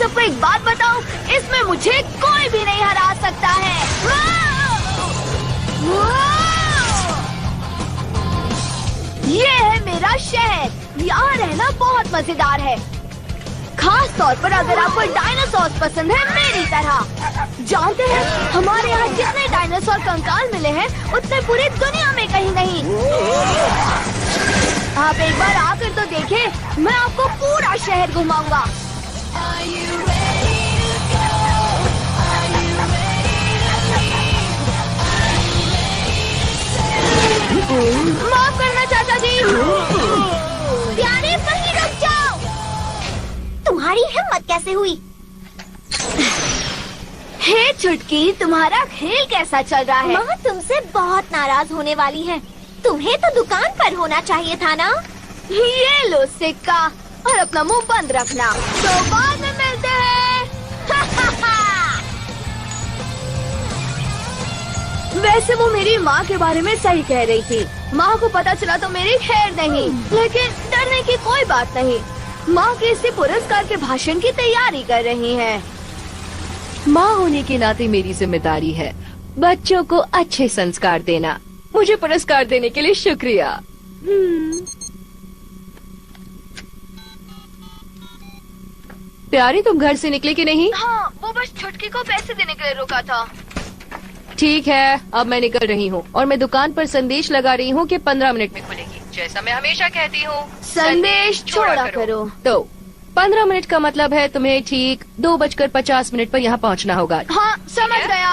सबको एक बात बताऊं, इसमें मुझे कोई भी नहीं हरा सकता है। ये है मेरा शहर। यहाँ रहना बहुत मजेदार है, खास तौर पर अगर आपको डायनासोर पसंद है मेरी तरह। जानते हैं हमारे यहाँ जितने डायनासोर कंकाल मिले हैं उतने पूरी दुनिया में कहीं नहीं। आप एक बार आकर तो देखें, मैं आपको पूरा शहर घुमाऊंगा। माफ करना चाचा जी। प्यारे वहीं रुक जाओ। तुम्हारी हिम्मत कैसे हुई? हे चुटकी, तुम्हारा खेल कैसा चल रहा है? माँ तुमसे बहुत नाराज होने वाली है। तुम्हें तो दुकान पर होना चाहिए था ना। ये लो सिक्का और अपना मुंह बंद रखना। तो बाद में मिलते हैं। वैसे वो मेरी माँ के बारे में सही कह रही थी। माँ को पता चला तो मेरी खैर नहीं, लेकिन डरने की कोई बात नहीं। माँ किसी पुरस्कार के भाषण की तैयारी कर रही हैं। माँ होने के नाते मेरी जिम्मेदारी है बच्चों को अच्छे संस्कार देना। मुझे पुरस्कार देने के लिए शुक्रिया। प्यारी, तुम घर से निकले कि नहीं? हाँ, वो बस छुटकी को पैसे देने के लिए रुका था। ठीक है, अब मैं निकल रही हूँ और मैं दुकान पर संदेश लगा रही हूँ कि 15 मिनट में खुलेगी। जैसा मैं हमेशा कहती हूँ, संदेश छोड़ा करो। तो 15 मिनट का मतलब है तुम्हें ठीक 2:50 पर यहाँ पहुँचना होगा। हाँ, समझ गया।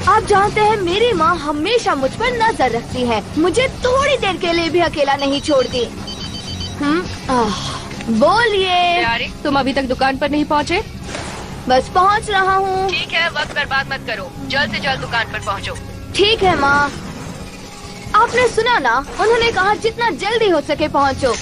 आप जानते हैं मेरी माँ हमेशा मुझ पर नजर रखती है। मुझे थोड़ी देर के लिए भी अकेला नहीं छोड़ती। बोलिए। तुम अभी तक दुकान पर नहीं पहुँचे? बस पहुँच रहा हूँ। ठीक है, वक्त बर्बाद मत करो, जल्द से जल्द दुकान पर पहुँचो। ठीक है माँ। आपने सुना ना, उन्होंने कहा जितना जल्दी हो सके पहुँचो।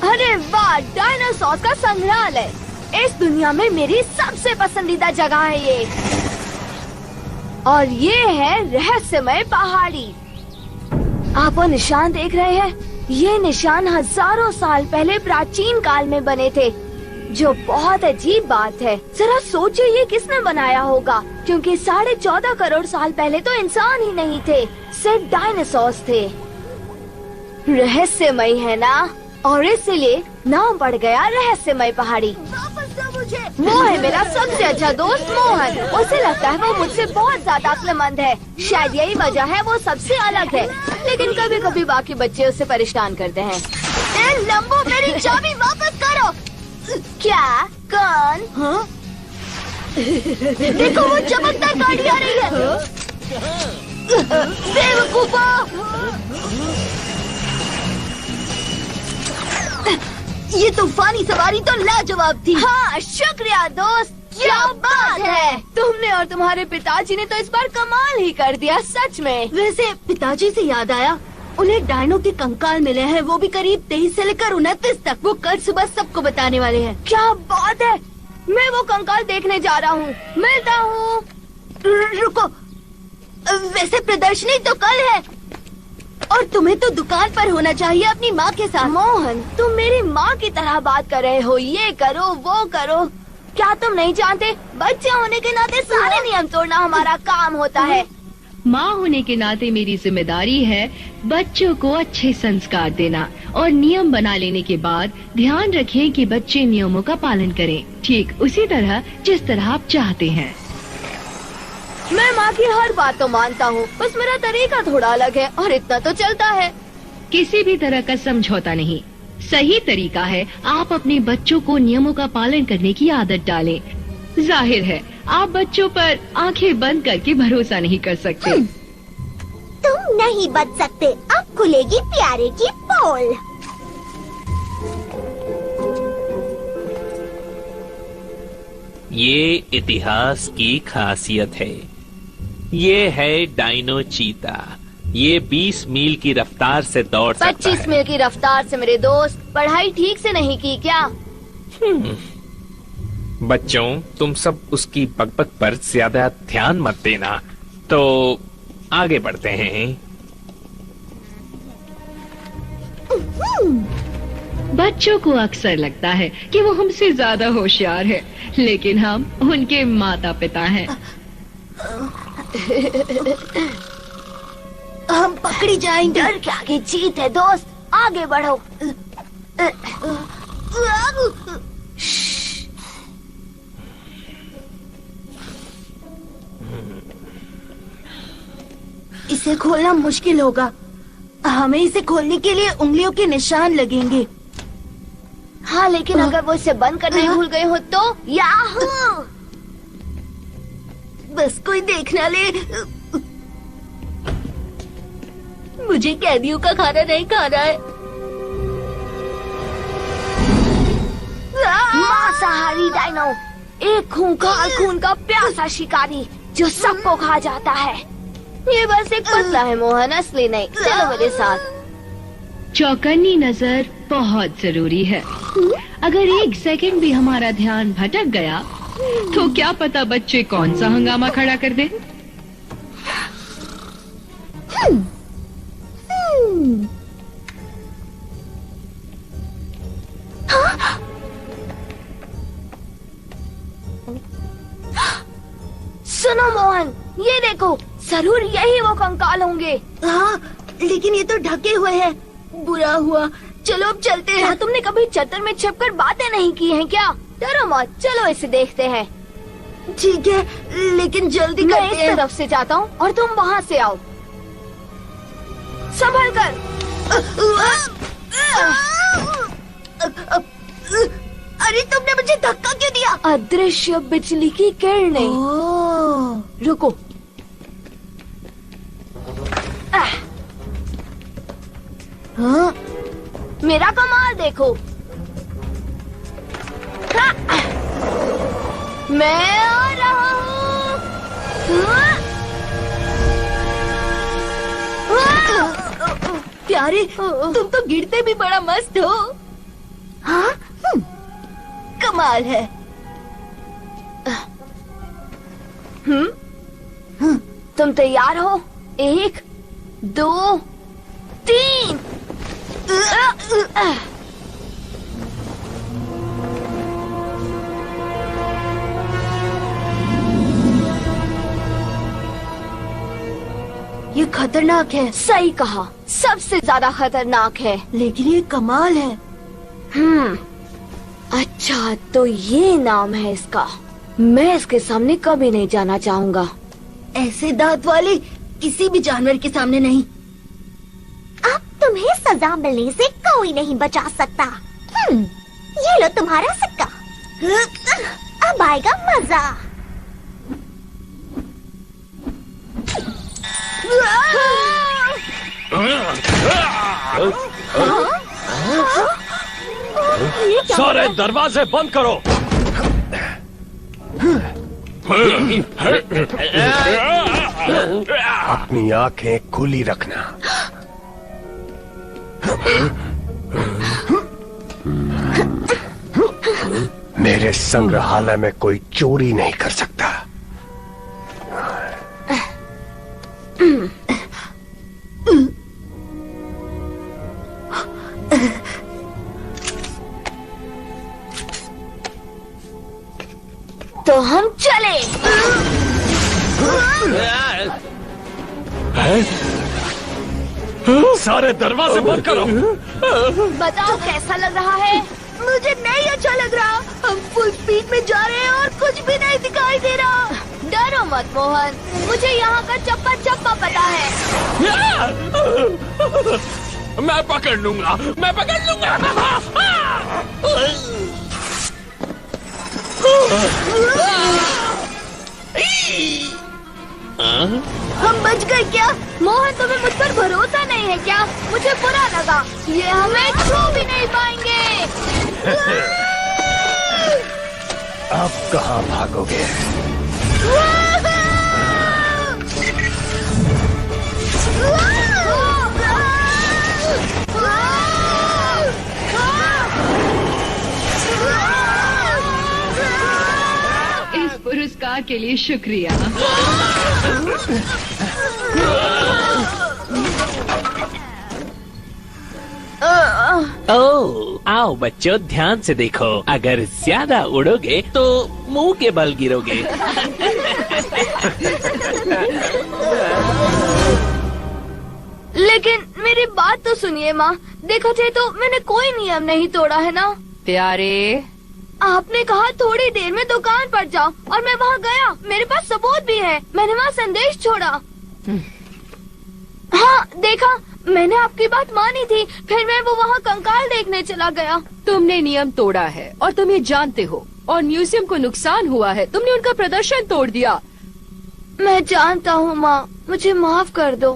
अरे वाह, डायनासोर का संग्रहालय। इस दुनिया में मेरी सबसे पसंदीदा जगह है ये। और ये है रहस्यमय पहाड़ी। आप वो निशान देख रहे हैं? ये निशान हजारों साल पहले प्राचीन काल में बने थे, जो बहुत अजीब बात है। जरा सोचिए ये किसने बनाया होगा, क्योंकि 14.5 करोड़ साल पहले तो इंसान ही नहीं थे, सिर्फ डायनासोर्स थे। रहस्यमय है ना, और इसलिए नाम पड़ गया रहस्यमय पहाड़ी। वो है मेरा सबसे अच्छा दोस्त मोहन। उसे लगता है वो मुझसे बहुत ज्यादा अक्लमंद है। शायद यही वजह है वो सबसे अलग है, लेकिन कभी कभी बाकी बच्चे उसे परेशान करते हैं। लंबो, मेरी चाबी वापस करो। क्या? कौन? हाँ? देखो वो चमकदार गाड़ी आ रही है। बेवकूफा! ये तूफानी सवारी तो लाजवाब थी। हाँ, शुक्रिया दोस्त। क्या बात है। तुमने और तुम्हारे पिताजी ने तो इस बार कमाल ही कर दिया, सच में। वैसे पिताजी से याद आया, उन्हें डायनो के कंकाल मिले हैं, वो भी करीब 23 से लेकर 29 तक। वो कल सुबह सबको बताने वाले हैं। क्या बात है, मैं वो कंकाल देखने जा रहा हूँ। मिलता हूँ। रुको, वैसे प्रदर्शनी तो कल है और तुम्हें तो दुकान पर होना चाहिए अपनी माँ के साथ। मोहन, तुम मेरी माँ की तरह बात कर रहे हो। ये करो, वो करो। क्या तुम नहीं जानते, बच्चे होने के नाते सारे नियम तोड़ना हमारा काम होता है। माँ होने के नाते मेरी जिम्मेदारी है बच्चों को अच्छे संस्कार देना, और नियम बना लेने के बाद ध्यान रखें कि बच्चे नियमों का पालन करें, ठीक उसी तरह जिस तरह आप चाहते हैं। मैं माँ की हर बात तो मानता हूँ, बस मेरा तरीका थोड़ा अलग है और इतना तो चलता है। किसी भी तरह का समझौता नहीं। सही तरीका है आप अपने बच्चों को नियमों का पालन करने की आदत डालें। जाहिर है आप बच्चों पर आंखें बंद करके भरोसा नहीं कर सकते। तुम नहीं बच सकते। अब खुलेगी प्यारे की पोल। ये इतिहास की खासियत है। ये है डायनो चीता। ये 20 मील की रफ्तार से दौड़ सकता है। 25 मील की रफ्तार से। मेरे दोस्त, पढ़ाई ठीक से नहीं की क्या? बच्चों, तुम सब उसकी बकबक पर ज्यादा ध्यान मत देना। तो आगे बढ़ते हैं। बच्चों को अक्सर लगता है कि वो हमसे ज्यादा होशियार है, लेकिन हम उनके माता पिता हैं। हम पकड़ी जाएंगे। डर के आगे जीत है दोस्त, आगे बढ़ो। इसे खोलना मुश्किल होगा। हमें इसे खोलने के लिए उंगलियों के निशान लगेंगे। हाँ, लेकिन अगर वो इसे बंद करना ही भूल गए हो तो? याहू! बस कोई देखना ले। मुझे कैदियों का खाना नहीं खाना है। मांसाहारी डायनो, एक खून का प्यासा शिकारी जो सबको खा जाता है। ये बस एक पतला है मोहन, असली नहीं। चलो मेरे साथ। चौकन्नी नजर बहुत जरूरी है। अगर एक सेकंड भी हमारा ध्यान भटक गया तो क्या पता बच्चे कौन सा हंगामा खड़ा कर दे। सुनो मोहन, ये देखो, जरूर यही वो कंकाल होंगे। हाँ, लेकिन ये तो ढके हुए हैं। बुरा हुआ, चलो अब चलते हैं। तुमने कभी चद्दर में छिपकर बातें नहीं की हैं क्या? डरो मत, चलो इसे देखते हैं। ठीक है, लेकिन जल्दी करते हैं। मैं इस तरफ से जाता हूँ और तुम वहाँ से आओ। संभल कर। अरे तुमने मुझे धक्का क्यों दिया? अदृश्य बिजली की किरणें। रुको। हाँ? मेरा कमाल देखो। मैं आ रहा हूँ। प्यारे, तुम तो गिरते भी बड़ा मस्त हो। हाँ? कमाल है। तुम तैयार हो? 1, 2, 3। ये खतरनाक है। सही कहा, सबसे ज्यादा खतरनाक है। लेकिन ये कमाल है। अच्छा, तो ये नाम है इसका। मैं इसके सामने कभी नहीं जाना चाहूंगा। ऐसे दांत वाले किसी भी जानवर के सामने नहीं। अब तुम्हें सजा मिलने से कोई नहीं बचा सकता। ये लो तुम्हारा सिक्का। अब आएगा मजा। सारे दरवाजे बंद करो। अपनी आंखें खुली रखना। मेरे संग्रहालय में कोई चोरी नहीं कर सकता। तो हम चले। सारे दरवाजे बंद करो। बताओ कैसा लग रहा है? मुझे नहीं अच्छा लग रहा। हम फुल स्पीड में जा रहे हैं और कुछ भी नहीं दिखाई दे रहा। डरो मत मोहन, मुझे यहाँ का चप्पा चप्पा पता है। मैं पकड़ लूंगा, मैं पकड़ लूंगा। हम बच गए क्या? मोहन, तुम्हें मुझ पर भरोसा नहीं है क्या? मुझे बुरा लगा। ये हमें छू भी नहीं पाएंगे। अब कहाँ भागोगे? मजाक के लिए शुक्रिया। ओह, आओ बच्चों ध्यान से देखो, अगर ज्यादा उड़ोगे तो मुंह के बल गिरोगे। लेकिन मेरी बात तो सुनिए माँ, देखा जाए तो मैंने कोई नियम नहीं तोड़ा है ना। प्यारे, आपने कहा थोड़ी देर में दुकान पर जाओ और मैं वहाँ गया, मेरे पास सबूत भी है, मैंने वहाँ संदेश छोड़ा। हाँ देखा, मैंने आपकी बात मानी थी, फिर मैं वो वहाँ कंकाल देखने चला गया। तुमने नियम तोड़ा है और तुम ये जानते हो, और म्यूजियम को नुकसान हुआ है, तुमने उनका प्रदर्शन तोड़ दिया। मैं जानता हूँ माँ, मुझे माफ कर दो।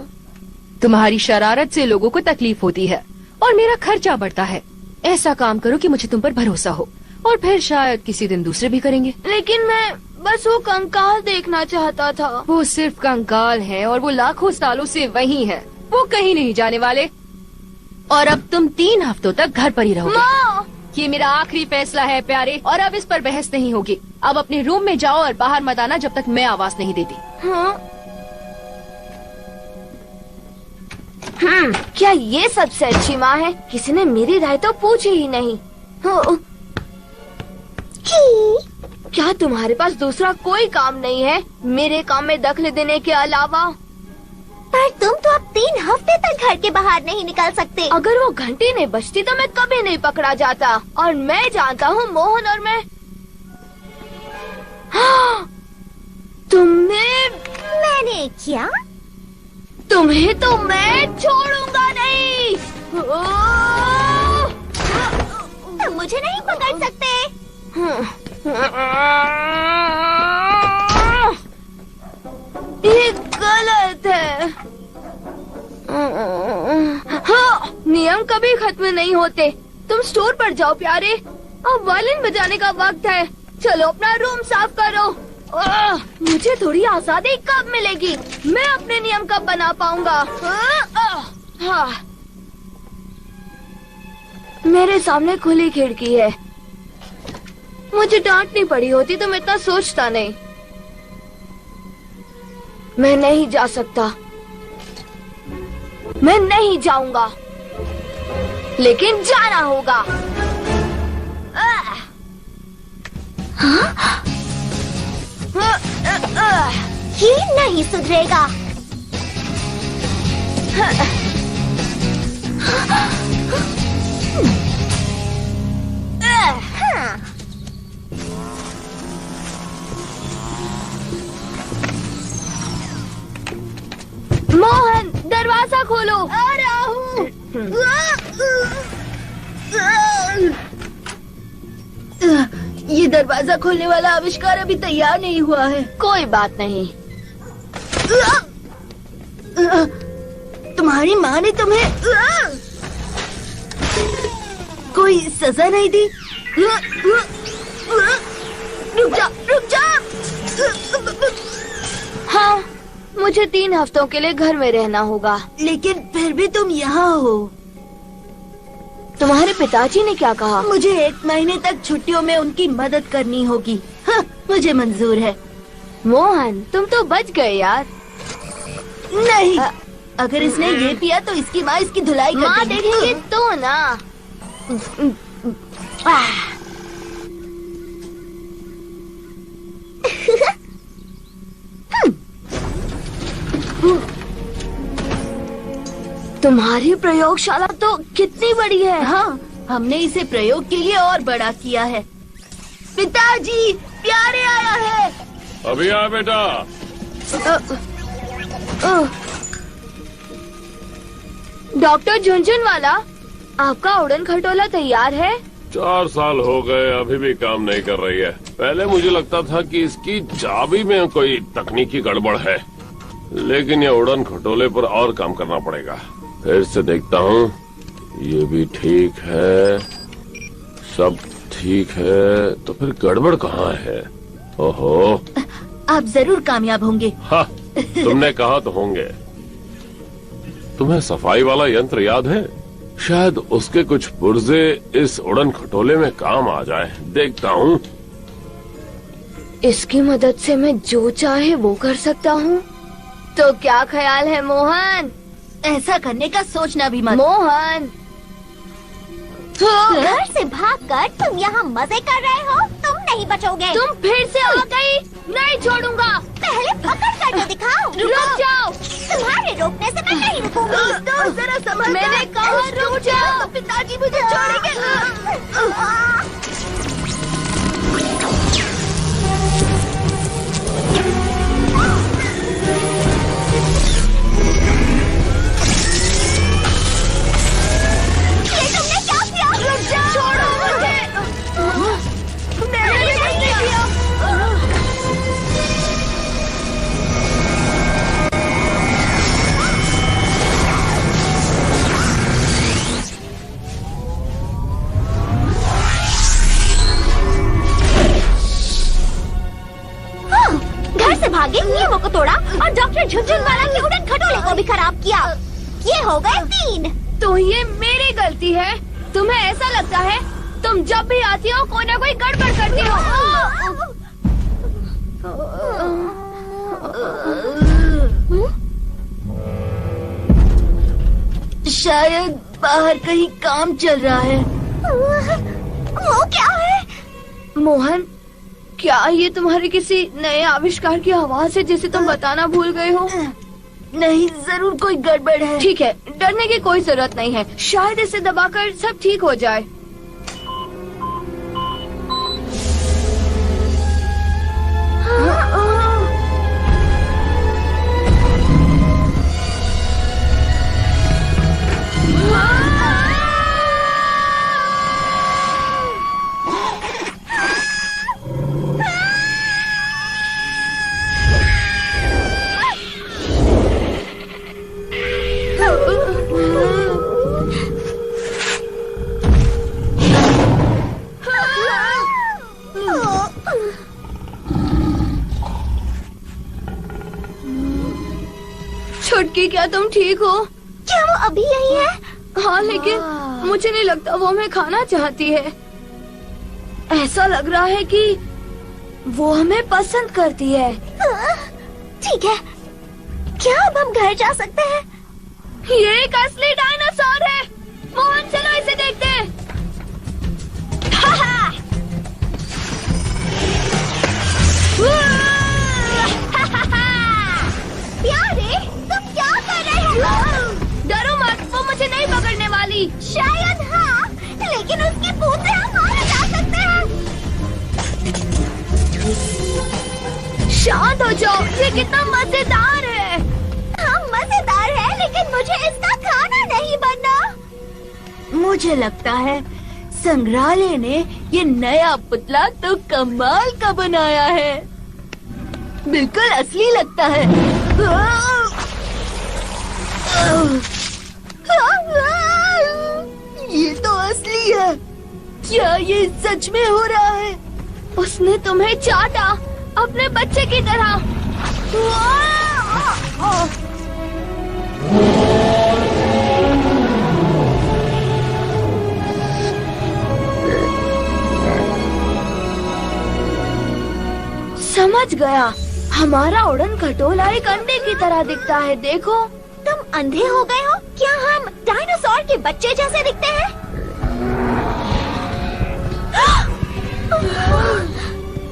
तुम्हारी शरारत से लोगों को तकलीफ होती है और मेरा खर्चा बढ़ता है। ऐसा काम करो कि मुझे तुम पर भरोसा हो, और फिर शायद किसी दिन दूसरे भी करेंगे। लेकिन मैं बस वो कंकाल देखना चाहता था। वो सिर्फ कंकाल है और वो लाखों सालों से वही है, वो कहीं नहीं जाने वाले। और अब तुम 3 हफ्तों तक घर पर ही रहोगे। माँ! ये मेरा आखिरी फैसला है प्यारे, और अब इस पर बहस नहीं होगी। अब अपने रूम में जाओ और बाहर मत आना जब तक मैं आवाज नहीं देती। हाँ? क्या ये सबसे अच्छी माँ है? किसी ने मेरी राय तो पूछी ही नहीं। क्या तुम्हारे पास दूसरा कोई काम नहीं है मेरे काम में दखल देने के अलावा? पर तुम तो अब 3 हफ्ते तक घर के बाहर नहीं निकल सकते। अगर वो घंटी नहीं बजती तो मैं कभी नहीं पकड़ा जाता, और मैं जानता हूँ मोहन और मैं। हाँ, मैंने क्या? तुम्हें तो मैं छोड़ूंगा नहीं। तुम मुझे नहीं पकड़ सकते। ये गलत है। हाँ, नियम कभी खत्म नहीं होते। तुम स्टोर पर जाओ प्यारे, अब वायलिन बजाने का वक्त है। चलो अपना रूम साफ करो। मुझे थोड़ी आजादी कब मिलेगी? मैं अपने नियम कब बना पाऊंगा? हाँ। मेरे सामने खुली खिड़की है। मुझे डांटनी पड़ी होती तो मैं इतना सोचता नहीं। मैं नहीं जा सकता, मैं नहीं जाऊंगा, लेकिन जाना होगा। ये नहीं सुधरेगा। मोहन, दरवाजा खोलो। आ रहा हूँ। ये दरवाजा खोलने वाला आविष्कार अभी तैयार नहीं हुआ है। कोई बात नहीं। तुम्हारी माँ ने तुम्हें कोई सजा नहीं दी? रुक जा, रुक जा। हाँ, मुझे 3 हफ्तों के लिए घर में रहना होगा। लेकिन फिर भी तुम यहाँ हो। तुम्हारे पिताजी ने क्या कहा? मुझे 1 महीने तक छुट्टियों में उनकी मदद करनी होगी। हाँ, मुझे मंजूर है। मोहन, तुम तो बच गए यार। नहीं, अगर इसने ये पिया तो इसकी माँ इसकी धुलाई कर देगी। माँ देखेंगे तो ना। तुम्हारी प्रयोगशाला तो कितनी बड़ी है। हाँ, हमने इसे प्रयोग के लिए और बड़ा किया है। पिताजी, प्यारे आया है। अभी आ बेटा। डॉक्टर झुनझुनवाला, आपका उड़न खटोला तैयार है? 4 साल हो गए, अभी भी काम नहीं कर रही है। पहले मुझे लगता था कि इसकी चाबी में कोई तकनीकी गड़बड़ है, लेकिन ये उड़न खटोले पर और काम करना पड़ेगा। फिर से देखता हूँ, ये भी ठीक है, सब ठीक है, तो फिर गड़बड़ कहाँ है? ओहो, आप जरूर कामयाब होंगे। हाँ, तुमने कहा तो होंगे। तुम्हें सफाई वाला यंत्र याद है? शायद उसके कुछ पुर्जे इस उड़न खटोले में काम आ जाए। देखता हूँ। इसकी मदद से मैं जो चाहे वो कर सकता हूँ। तो क्या ख्याल है मोहन? ऐसा करने का सोचना भी मत। मोहन घर से भागकर तुम यहाँ मजे कर रहे हो, तुम नहीं बचोगे। तुम फिर से आ गई, नहीं छोड़ूंगा। पहले पकड़ कर तो दिखाओ। रुक जाओ। तुम्हारे रोकने से मैं नहीं रुकूंगी। तो जरा समझ। मैंने कहा रुक जाओ। पिताजी मुझे छोड़ेंगे। छोड़ो मुझे। मैंने नहीं किया। घर से भागे, नियमों को तोड़ा और डॉक्टर झुनझुनवाला के उड़न खटोले को भी खराब किया। ये हो गए 3। तो ये मेरी गलती है। तुम्हें ऐसा लगता है तुम जब भी आती हो कोई ना कोई गड़बड़ करती हो। शायद बाहर कहीं काम चल रहा है। वो क्या है? मोहन, क्या ये तुम्हारे किसी नए आविष्कार की आवाज है जिसे तुम बताना भूल गए हो? नहीं, जरूर कोई गड़बड़ है। ठीक है, डरने की कोई जरूरत नहीं है। शायद इसे दबाकर सब ठीक हो जाए। छुटकी, क्या तुम ठीक हो? क्या वो अभी यही है? हाँ, लेकिन मुझे नहीं लगता वो हमें खाना चाहती है। ऐसा लग रहा है कि वो हमें पसंद करती है। ठीक है, क्या अब हम घर जा सकते हैं? ये एक असली डायनासोर है। मोहन, चलो इसे देखते हैं। प्यारे, तुम क्या कर रहे हो? डरो मत, वो मुझे नहीं पकड़ने वाली। शायद हाँ, लेकिन उसकी पूंछ से हम मारे जा सकते हैं। शांत हो जाओ, ये कितना मजेदार है। हाँ, मजेदार है, लेकिन मुझे इसका खाना नहीं बनना। मुझे लगता है संग्रहालय ने ये नया पुतला तो कमाल का बनाया है। बिल्कुल असली लगता है। ये तो असली है। क्या ये सच में हो रहा है? उसने तुम्हें चाटा, अपने बच्चे की तरह। समझ गया, हमारा उड़न खटोला एक अंडे की तरह दिखता है। देखो। तुम अंधे हो गए हो? क्या हम डायनासोर के बच्चे जैसे दिखते हैं?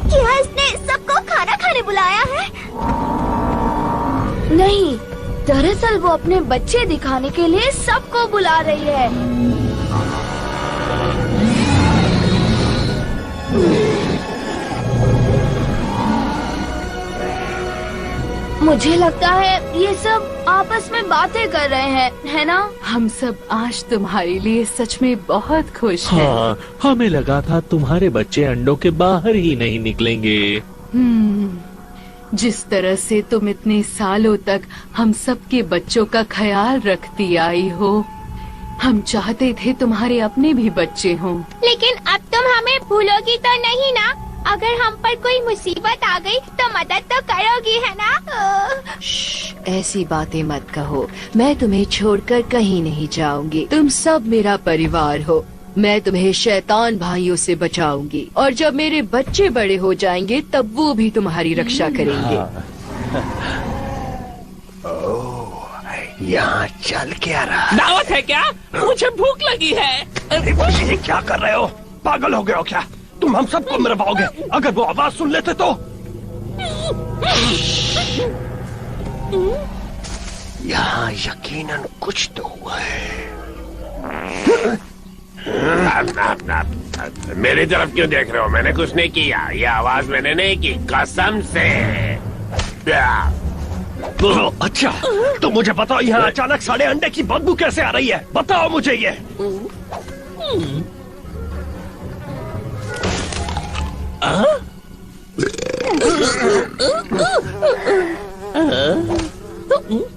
क्या इसने सबको खाना खाने बुलाया है? नहीं, दरअसल वो अपने बच्चे दिखाने के लिए सबको बुला रही है। मुझे लगता है ये सब आपस में बातें कर रहे हैं, है ना? हम सब आज तुम्हारे लिए सच में बहुत खुश हैं। हाँ, हमें लगा था तुम्हारे बच्चे अंडों के बाहर ही नहीं निकलेंगे। जिस तरह से तुम इतने सालों तक हम सब के बच्चों का ख्याल रखती आई हो, हम चाहते थे तुम्हारे अपने भी बच्चे हों। लेकिन अब तुम हमें भूलोगी तो नहीं ना? अगर हम पर कोई मुसीबत आ गई तो मदद तो करोगी, है ना? ऐसी बातें मत कहो। मैं तुम्हें छोड़कर कहीं नहीं जाऊंगी। तुम सब मेरा परिवार हो। मैं तुम्हें शैतान भाइयों से बचाऊंगी और जब मेरे बच्चे बड़े हो जाएंगे तब वो भी तुम्हारी रक्षा करेंगे। यहाँ चल क्या रहा? दावत है क्या? मुझे भूख लगी है। ये क्या कर रहे हो? पागल हो गए हो क्या? तुम हम सबको मरवाओगे। अगर वो आवाज सुन लेते तो। यहाँ यकीनन कुछ तो हुआ है। मेरी तरफ क्यों देख रहे हो? मैंने कुछ नहीं किया। ये आवाज मैंने नहीं की, कसम से। अच्छा, तो मुझे बताओ यहाँ अचानक साढ़े अंडे की बदबू कैसे आ रही है? बताओ मुझे ये।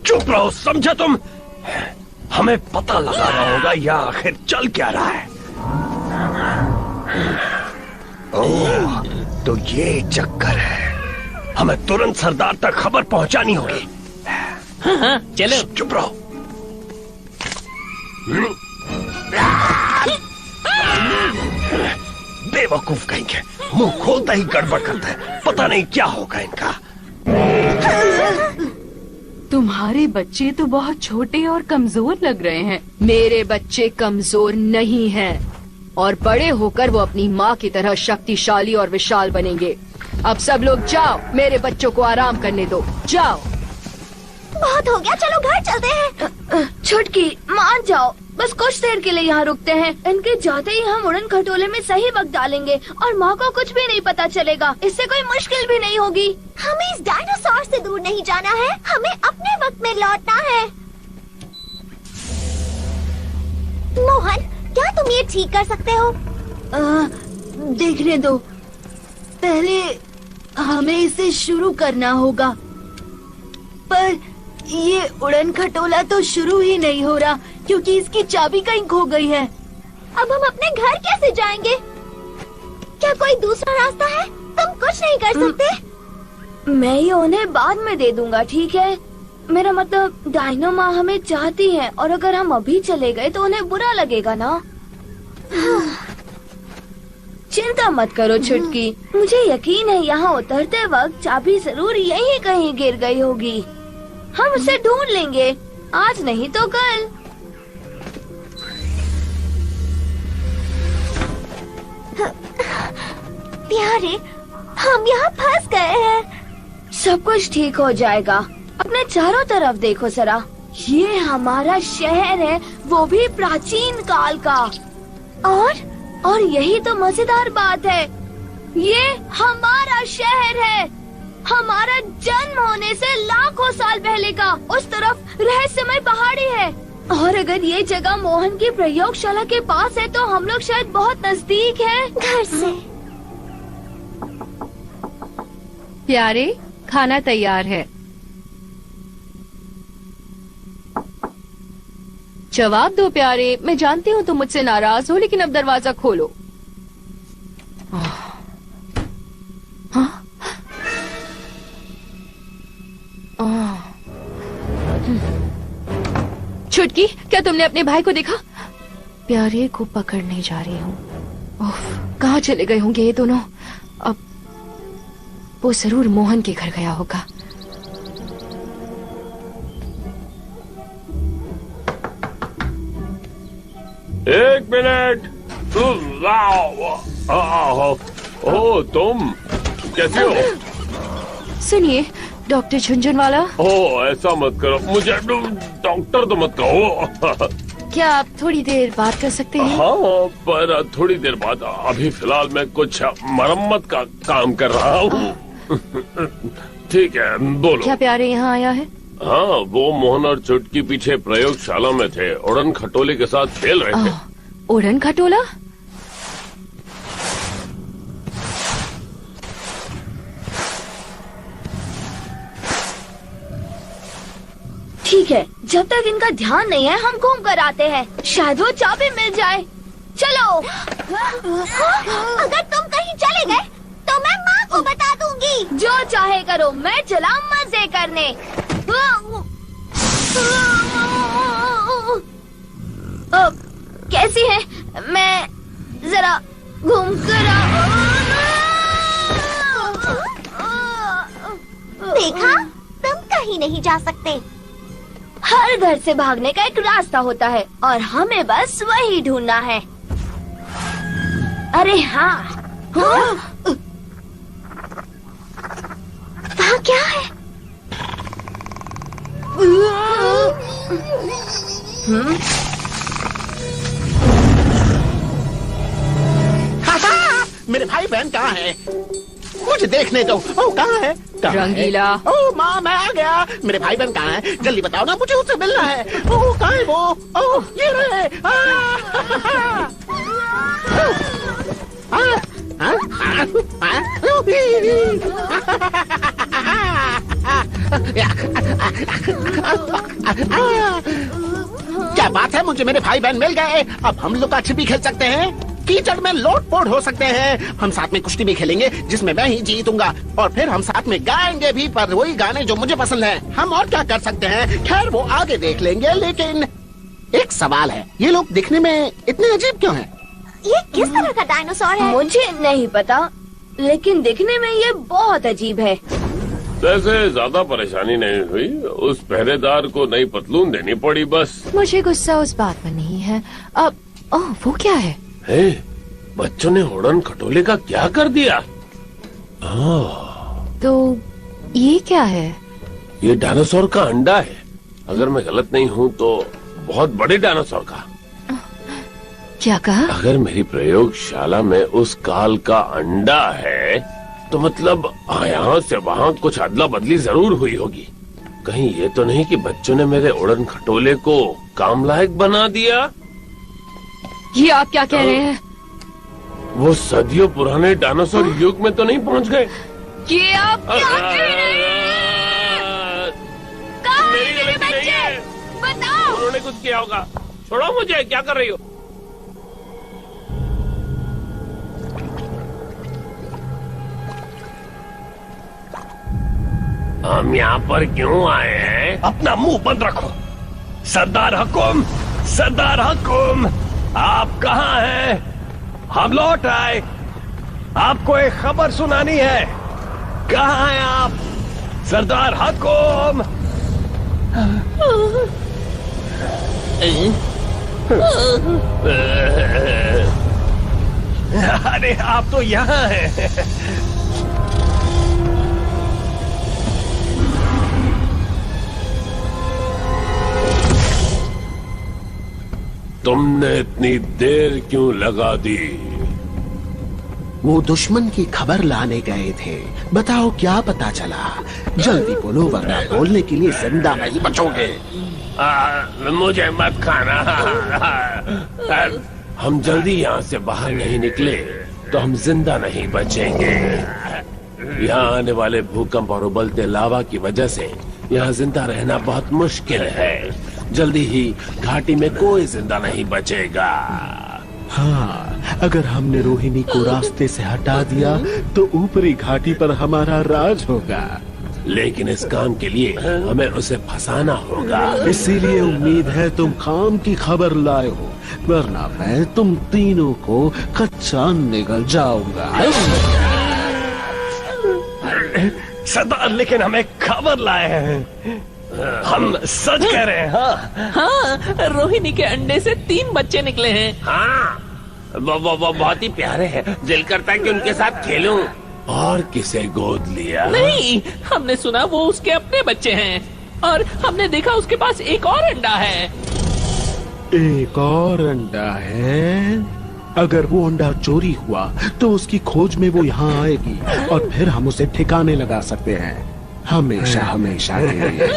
चुप रहो, समझे तुम? हमें पता लगाना होगा यहाँ आखिर चल क्या रहा है। ओह, तो ये चक्कर है। हमें तुरंत सरदार तक खबर पहुंचानी होगी। हाँ, चलो। चुप रहो। बेवकूफ कहेंगे, मुंह खोलता ही गड़बड़ करते हैं। पता नहीं क्या होगा इनका। तुम्हारे बच्चे तो बहुत छोटे और कमजोर लग रहे हैं। मेरे बच्चे कमजोर नहीं हैं और बड़े होकर वो अपनी माँ की तरह शक्तिशाली और विशाल बनेंगे। अब सब लोग जाओ, मेरे बच्चों को आराम करने दो। जाओ। बहुत हो गया, चलो घर चलते हैं। छुटकी, मान जाओ, बस कुछ देर के लिए यहाँ रुकते हैं। इनके जाते ही हम उड़न खटोले में सही वक्त डालेंगे और माँ को कुछ भी नहीं पता चलेगा। इससे कोई मुश्किल भी नहीं होगी। हमें इस डायनासोर से दूर नहीं जाना है, हमें अपने वक्त में लौटना है। मोहन, क्या तुम ये ठीक कर सकते हो? देखने दो, पहले हमें इसे शुरू करना होगा। पर ये उड़न खटोला तो शुरू ही नहीं हो रहा क्योंकि इसकी चाबी कहीं खो गई है। अब हम अपने घर कैसे जाएंगे? क्या कोई दूसरा रास्ता है? तुम कुछ नहीं कर सकते? मैं ये उन्हें बाद में दे दूंगा, ठीक है? मेरा मतलब डायनो माँ हमें चाहती है और अगर हम अभी चले गए तो उन्हें बुरा लगेगा ना। चिंता मत करो छुटकी, मुझे यकीन है यहाँ उतरते वक्त चाबी जरूर यहीं कहीं गिर गई होगी। हम उसे ढूंढ लेंगे, आज नहीं तो कल। प्यारे, हम यहाँ फंस गए हैं। सब कुछ ठीक हो जाएगा। अपने चारों तरफ देखो जरा, ये हमारा शहर है, वो भी प्राचीन काल का। और यही तो मजेदार बात है, ये हमारा शहर है, हमारा जन्म होने से लाखों साल पहले का। उस तरफ रहस्यमय पहाड़ी है और अगर ये जगह मोहन की प्रयोगशाला के पास है तो हम लोग शायद बहुत नजदीक हैं घर से। प्यारे, खाना तैयार है। जवाब दो प्यारे, मैं जानती हूँ तुम मुझसे नाराज हो, लेकिन अब दरवाजा खोलो। छुटकी, क्या तुमने अपने भाई को देखा? प्यारे को पकड़ने जा रही हूँ। कहाँ चले गए होंगे ये दोनों? अब वो जरूर मोहन के घर गया होगा। एक मिनट। ओ, तुम कैसी हो? सुनिए डॉक्टर झुंझुनवाला। ओ, ऐसा मत करो, मुझे डॉक्टर तो मत कहो। क्या आप थोड़ी देर बात कर सकते हैं? हाँ, पर थोड़ी देर बाद। अभी फिलहाल मैं कुछ मरम्मत का काम कर रहा हूँ। ठीक है, बोलो। क्या प्यारे यहाँ आया है? हाँ, वो मोहन और चुटकी पीछे प्रयोगशाला में थे, उड़न खटोले के साथ खेल रहे थे। उड़न खटोला? ठीक है, जब तक इनका ध्यान नहीं है हम घूम कर आते हैं, शायद वो चाबी मिल जाए। चलो। अगर तुम कहीं चले गए तो मैं माँ को बता दूंगी। जो चाहे करो, मैं चला मजे करने। कैसी है? मैं जरा घूम कर देखा, तुम कहीं नहीं जा सकते। हर घर से भागने का एक रास्ता होता है और हमें बस वही ढूंढना है। अरे हाँ, वहाँ क्या है? मेरे भाई बहन कहाँ है? मुझे देखने दो। ओह, कहाँ है? कहाँ है? रंगीला। ओह माँ, मैं आ गया। मेरे भाई बहन कहाँ है? जल्दी बताओ ना, मुझे उससे मिलना है। ओह, कहाँ है वो? ओह, ये रहे। क्या बात है, मुझे मेरे भाई बहन मिल गए। अब हम लुका छिपी खेल सकते हैं, कीचड़ में लोट-पोट हो सकते हैं, हम साथ में कुश्ती भी खेलेंगे जिसमें मैं ही जीतूंगा, और फिर हम साथ में गाएंगे भी, पर वही गाने जो मुझे पसंद हैं। हम और क्या कर सकते हैं, खैर वो आगे देख लेंगे। लेकिन एक सवाल है, ये लोग दिखने में इतने अजीब क्यों हैं? ये किस तरह का डायनासोर है? मुझे नहीं पता, लेकिन दिखने में ये बहुत अजीब है। वैसे ज्यादा परेशानी नहीं हुई, उस पहरेदार को नई पतलून देनी पड़ी बस। मुझे गुस्सा उस बात पर नहीं है। अब ओह, वो क्या है? हे, बच्चों ने उड़न खटोले का क्या कर दिया? तो ये क्या है? ये डायनासोर का अंडा है। अगर मैं गलत नहीं हूँ तो बहुत बड़े डायनासोर का। क्या कहा? अगर मेरी प्रयोगशाला में उस काल का अंडा है तो मतलब यहाँ से वहाँ कुछ अदला बदली जरूर हुई होगी। कहीं ये तो नहीं कि बच्चों ने मेरे उड़न खटोले को काम लायक बना दिया? ये आप क्या कह रहे हैं? वो सदियों पुराने डायनासोर युग में तो नहीं पहुँच गए? ये आप क्या कह रहे हैं? कहाँ हैं मेरे बच्चे? बताओ। उन्होंने कुछ किया होगा। छोड़ो मुझे, क्या कर रही हो? हम यहाँ पर क्यों आए हैं? अपना मुंह बंद रखो। सरदार हुकुम, सरदार हुकुम, आप कहाँ हैं? हम लौट आए, आपको एक खबर सुनानी है। कहाँ हैं आप? सरदार हुकुम। अरे आप तो यहाँ हैं। तुमने इतनी देर क्यों लगा दी? वो दुश्मन की खबर लाने गए थे। बताओ क्या पता चला? जल्दी बोलो वरना बोलने के लिए जिंदा नहीं बचोगे। मुझे मत खाना। हम जल्दी यहाँ से बाहर नहीं निकले तो हम जिंदा नहीं बचेंगे। यहाँ आने वाले भूकंप और उबलते लावा की वजह से यहाँ जिंदा रहना बहुत मुश्किल है। जल्दी ही घाटी में कोई जिंदा नहीं बचेगा। हाँ, अगर हमने रोहिणी को रास्ते से हटा दिया तो ऊपरी घाटी पर हमारा राज होगा। लेकिन इस काम के लिए हमें उसे फंसाना होगा। इसीलिए उम्मीद है तुम काम की खबर लाए हो, वरना मैं तुम तीनों को कच्चा निगल जाऊंगा। सरदार, लेकिन हम एक खबर लाए हैं। हम सच कह रहे हैं। हाँ हाँ, रोहिणी के अंडे से 3 बच्चे निकले हैं। हाँ, वो बहुत ही प्यारे हैं। दिल करता है कि उनके साथ खेलूं। और किसे गोद लिया? नहीं, हमने सुना वो उसके अपने बच्चे हैं और हमने देखा उसके पास एक और अंडा है। एक और अंडा है? अगर वो अंडा चोरी हुआ तो उसकी खोज में वो यहाँ आएगी और फिर हम उसे ठिकाने लगा सकते हैं, हमेशा हमेशा के लिए।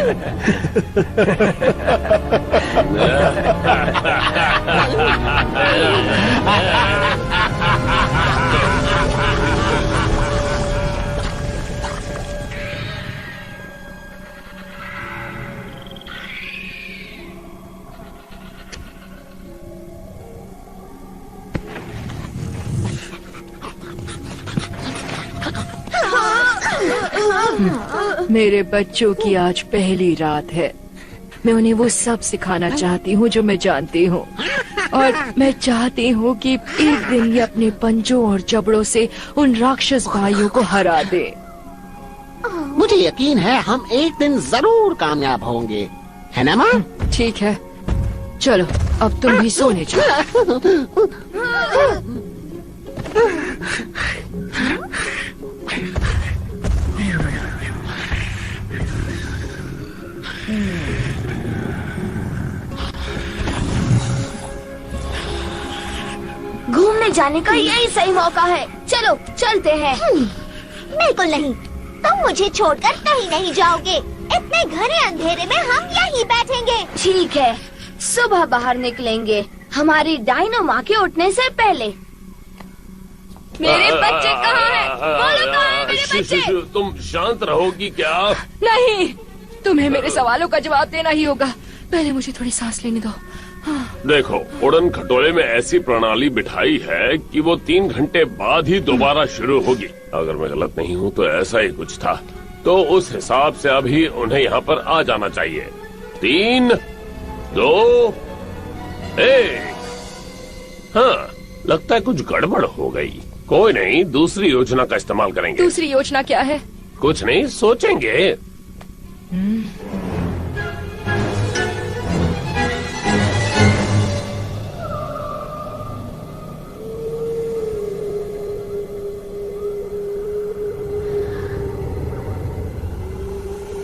मेरे बच्चों की आज पहली रात है। मैं उन्हें वो सब सिखाना चाहती हूँ जो मैं जानती हूँ। और मैं चाहती हूँ कि एक दिन ये अपने पंजों और जबड़ों से उन राक्षस भाइयों को हरा दे। मुझे यकीन है हम एक दिन जरूर कामयाब होंगे, है ना माँ? ठीक है, चलो अब तुम भी सोने जाओ। घूमने जाने का यही सही मौका है। चलो चलते हैं। बिल्कुल नहीं, तुम मुझे छोड़कर कहीं नहीं जाओगे। इतने घने अंधेरे में हम यहीं बैठेंगे। ठीक है, सुबह बाहर निकलेंगे, हमारी डायनो माँ के उठने से पहले। मेरे बच्चे कहाँ हैं? बोलो कहाँ हैं मेरे बच्चे? तुम शांत रहोगी क्या? नहीं, तुम्हें मेरे सवालों का जवाब देना ही होगा। पहले मुझे थोड़ी सांस लेने दो। देखो, उड़न खटोले में ऐसी प्रणाली बिठाई है कि वो 3 घंटे बाद ही दोबारा शुरू होगी। अगर मैं गलत नहीं हूँ तो ऐसा ही कुछ था, तो उस हिसाब से अभी उन्हें यहाँ पर आ जाना चाहिए। 3, 2, 1। हाँ, लगता है कुछ गड़बड़ हो गई। कोई नहीं, दूसरी योजना का इस्तेमाल करेंगे। दूसरी योजना क्या है? कुछ नहीं, सोचेंगे।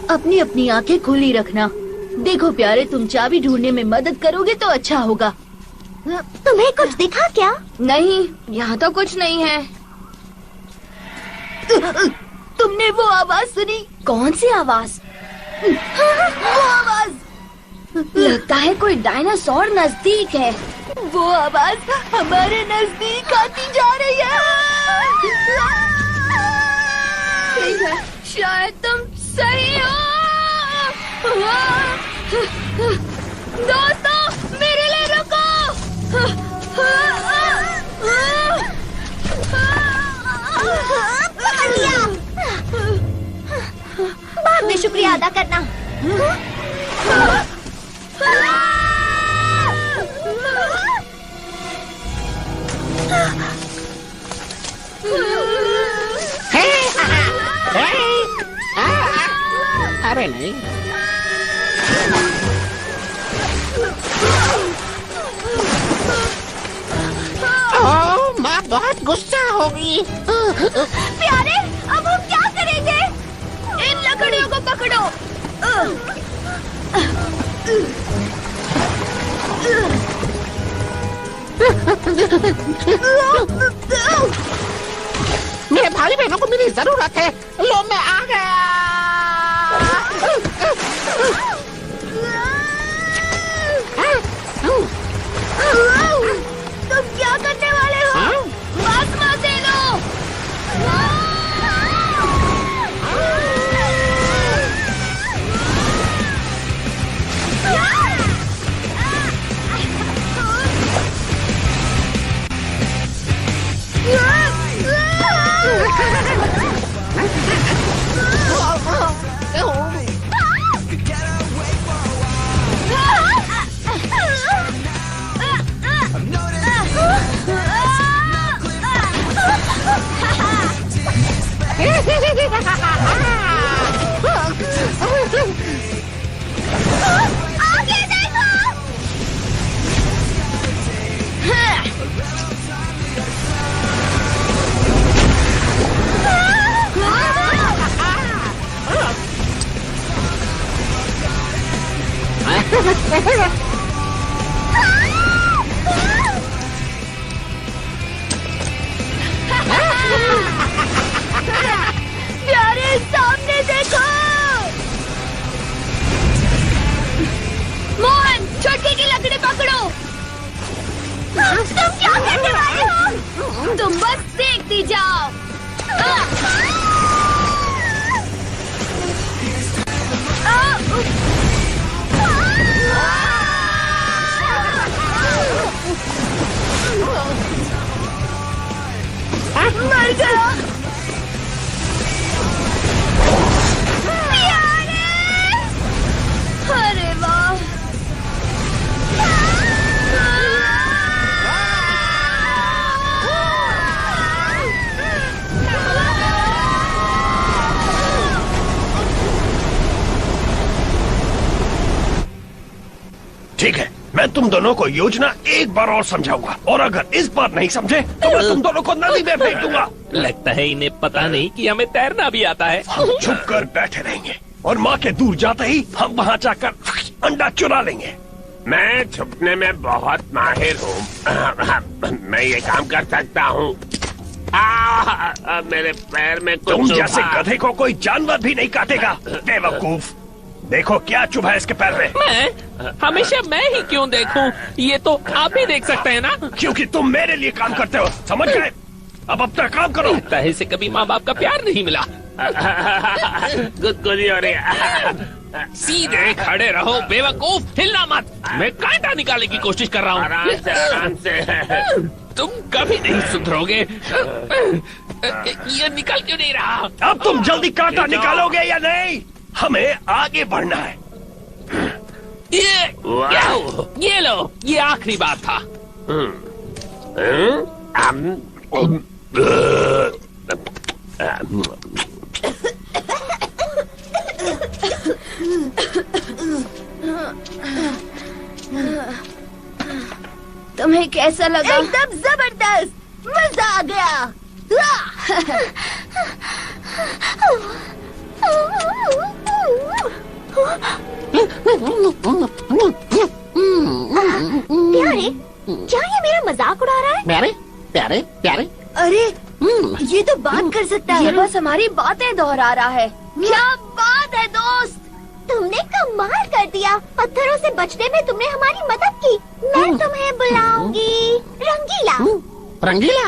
अपनी अपनी आंखें खुली रखना। देखो प्यारे, तुम चाबी ढूंढने में मदद करोगे तो अच्छा होगा। तुम्हें कुछ दिखा क्या? नहीं, यहाँ तो कुछ नहीं है। तुमने वो आवाज सुनी? कौन सी आवाज? वो आवाज लगता है कोई डायनासोर नजदीक है। वो आवाज हमारे नजदीक आती जा रही है। ठीक है, शायद तुम सही हो। दोस्तों, मेरे लिए रुको। पकड़ लिया। बाद में शुक्रिया अदा करना। अरे नहीं, माँ बहुत गुस्सा होगी। प्यारे, अब हम क्या करेंगे? इन लकड़ियों को पकड़ो। मेरे भाई बहनों को मेरी जरूरत है। लो, मैं आ गया। तुम क्या करने वाले हो? मास्मा दे लो। आगे देखो। प्यारे, सामने देखो। मोहन, छोटे की लकड़ी पकड़ो। तुम क्या करने वाले हो? तुम बस देखती जाओ। मर गया। अरे वाह। ठीक है, मैं तुम दोनों को योजना एक बार और समझाऊंगा, और अगर इस बार नहीं समझे तो मैं तुम दोनों को नदी में फेंक दूंगा। लगता है इन्हें पता नहीं कि हमें तैरना भी आता है। हम छुप कर बैठे रहेंगे और माँ के दूर जाते ही हम वहाँ जाकर अंडा चुरा लेंगे। मैं छुपने में बहुत माहिर हूँ। मैं ये काम कर सकता हूँ। मेरे पैर में कुछ तुम जैसे चुभा। गधे को कोई जानवर भी नहीं काटेगा, बेवकूफ। देखो क्या चुभा है इसके पैर में। मैं हमेशा मैं ही क्यों देखूं? ये तो आप ही देख सकते हैं ना। क्योंकि तुम मेरे लिए काम करते हो, समझ गए? अब अपना काम करो। लगता है इसे कभी माँ बाप का प्यार नहीं मिला। गुदगुदी हो रही है। सीधे खड़े रहो बेवकूफ, हिलना मत। मैं कांटा निकालने की कोशिश कर रहा हूँ। आराम से, आराम से। तुम कभी नहीं सुधरोगे। ये निकल क्यों नहीं रहा? अब तुम जल्दी कांटा निकालोगे या नहीं? हमें आगे बढ़ना है। ये लो, ये आखिरी बात था। तुम्हें कैसा लगा? एकदम जबरदस्त, मजा आ गया। प्यारे, क्या ये मेरा मजाक उड़ा रहा है? प्यारे प्यारे प्यारे। अरे ये तो बात कर सकता है। ये बस हमारी बातें दोहरा रहा है। क्या बात है दोस्त? तुमने कमाल कर दिया। पत्थरों से बचने में तुमने हमारी मदद की। मैं तुम्हें बुलाऊंगी रंगीला। रंगीला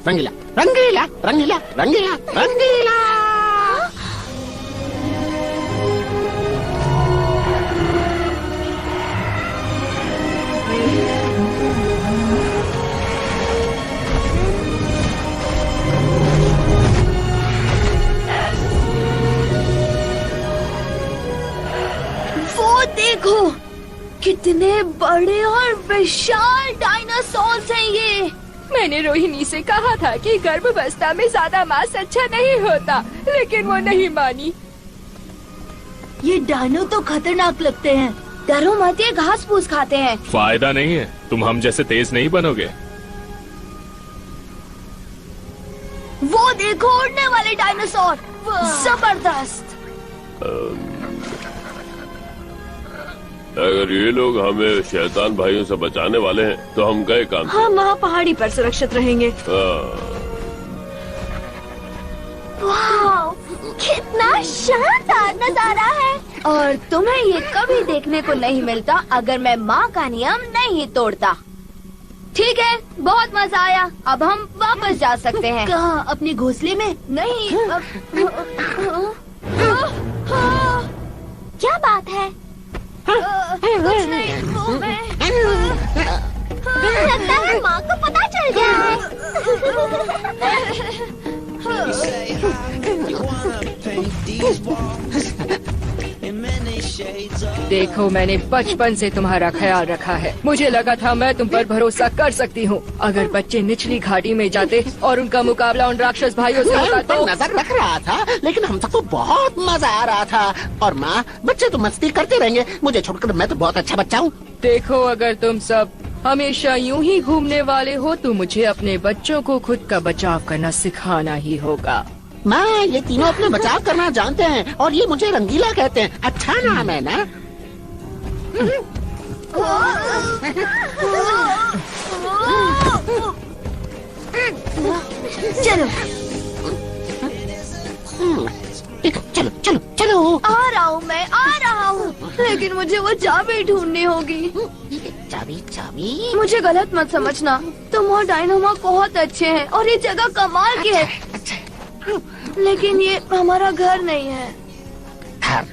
रंगीला रंगीला रंगीला रंगीला रंगीला। वो देखो, कितने बड़े और विशाल डायनासोर्स हैं ये। मैंने रोहिणी से कहा था कि गर्भावस्था में ज्यादा मांस अच्छा नहीं होता, लेकिन वो नहीं मानी। ये डायनो तो खतरनाक लगते हैं। डरो मत, ये घास फूस खाते हैं। फायदा नहीं है, तुम हम जैसे तेज नहीं बनोगे। वो देखो, उड़ने वाले डायनासोर, जबरदस्त। अगर ये लोग हमें शैतान भाइयों से बचाने वाले हैं तो हम गए काम से। हम वहाँ पहाड़ी पर सुरक्षित रहेंगे। वाह, कितना शानदार नजारा है। और तुम्हें ये कभी देखने को नहीं मिलता अगर मैं माँ का नियम नहीं तोड़ता। ठीक है, बहुत मजा आया। अब हम वापस जा सकते हैं। कहाँ? अपने घोंसले में? नहीं। क्या बात है? कुछ नहीं, वो मैं। लगता है माँ को पता चल गया है। देखो, मैंने बचपन से तुम्हारा ख्याल रखा है। मुझे लगा था मैं तुम पर भरोसा कर सकती हूँ। अगर बच्चे निचली घाटी में जाते और उनका मुकाबला उन राक्षस भाइयों से होता तो। नजर रख रहा था, लेकिन हम सबको बहुत मजा आ रहा था। और माँ, बच्चे तो मस्ती करते रहेंगे, मुझे छोड़कर मैं तो बहुत अच्छा बच्चा हूँ। देखो, अगर तुम सब हमेशा यूं ही घूमने वाले हो तो मुझे अपने बच्चों को खुद का बचाव करना सिखाना ही होगा। माँ, ये तीनों अपने बचाव करना जानते हैं और ये मुझे रंगीला कहते हैं। अच्छा नाम है ना? चलो चलो चलो चलो। आ रहा हूँ, मैं आ रहा हूँ। लेकिन मुझे वो चाबी ढूंढनी होगी। चाबी चाबी। मुझे गलत मत समझना, तुम और डायनोमा बहुत अच्छे हैं और ये जगह कमाल की है। अच्छा, लेकिन ये हमारा घर नहीं है। घर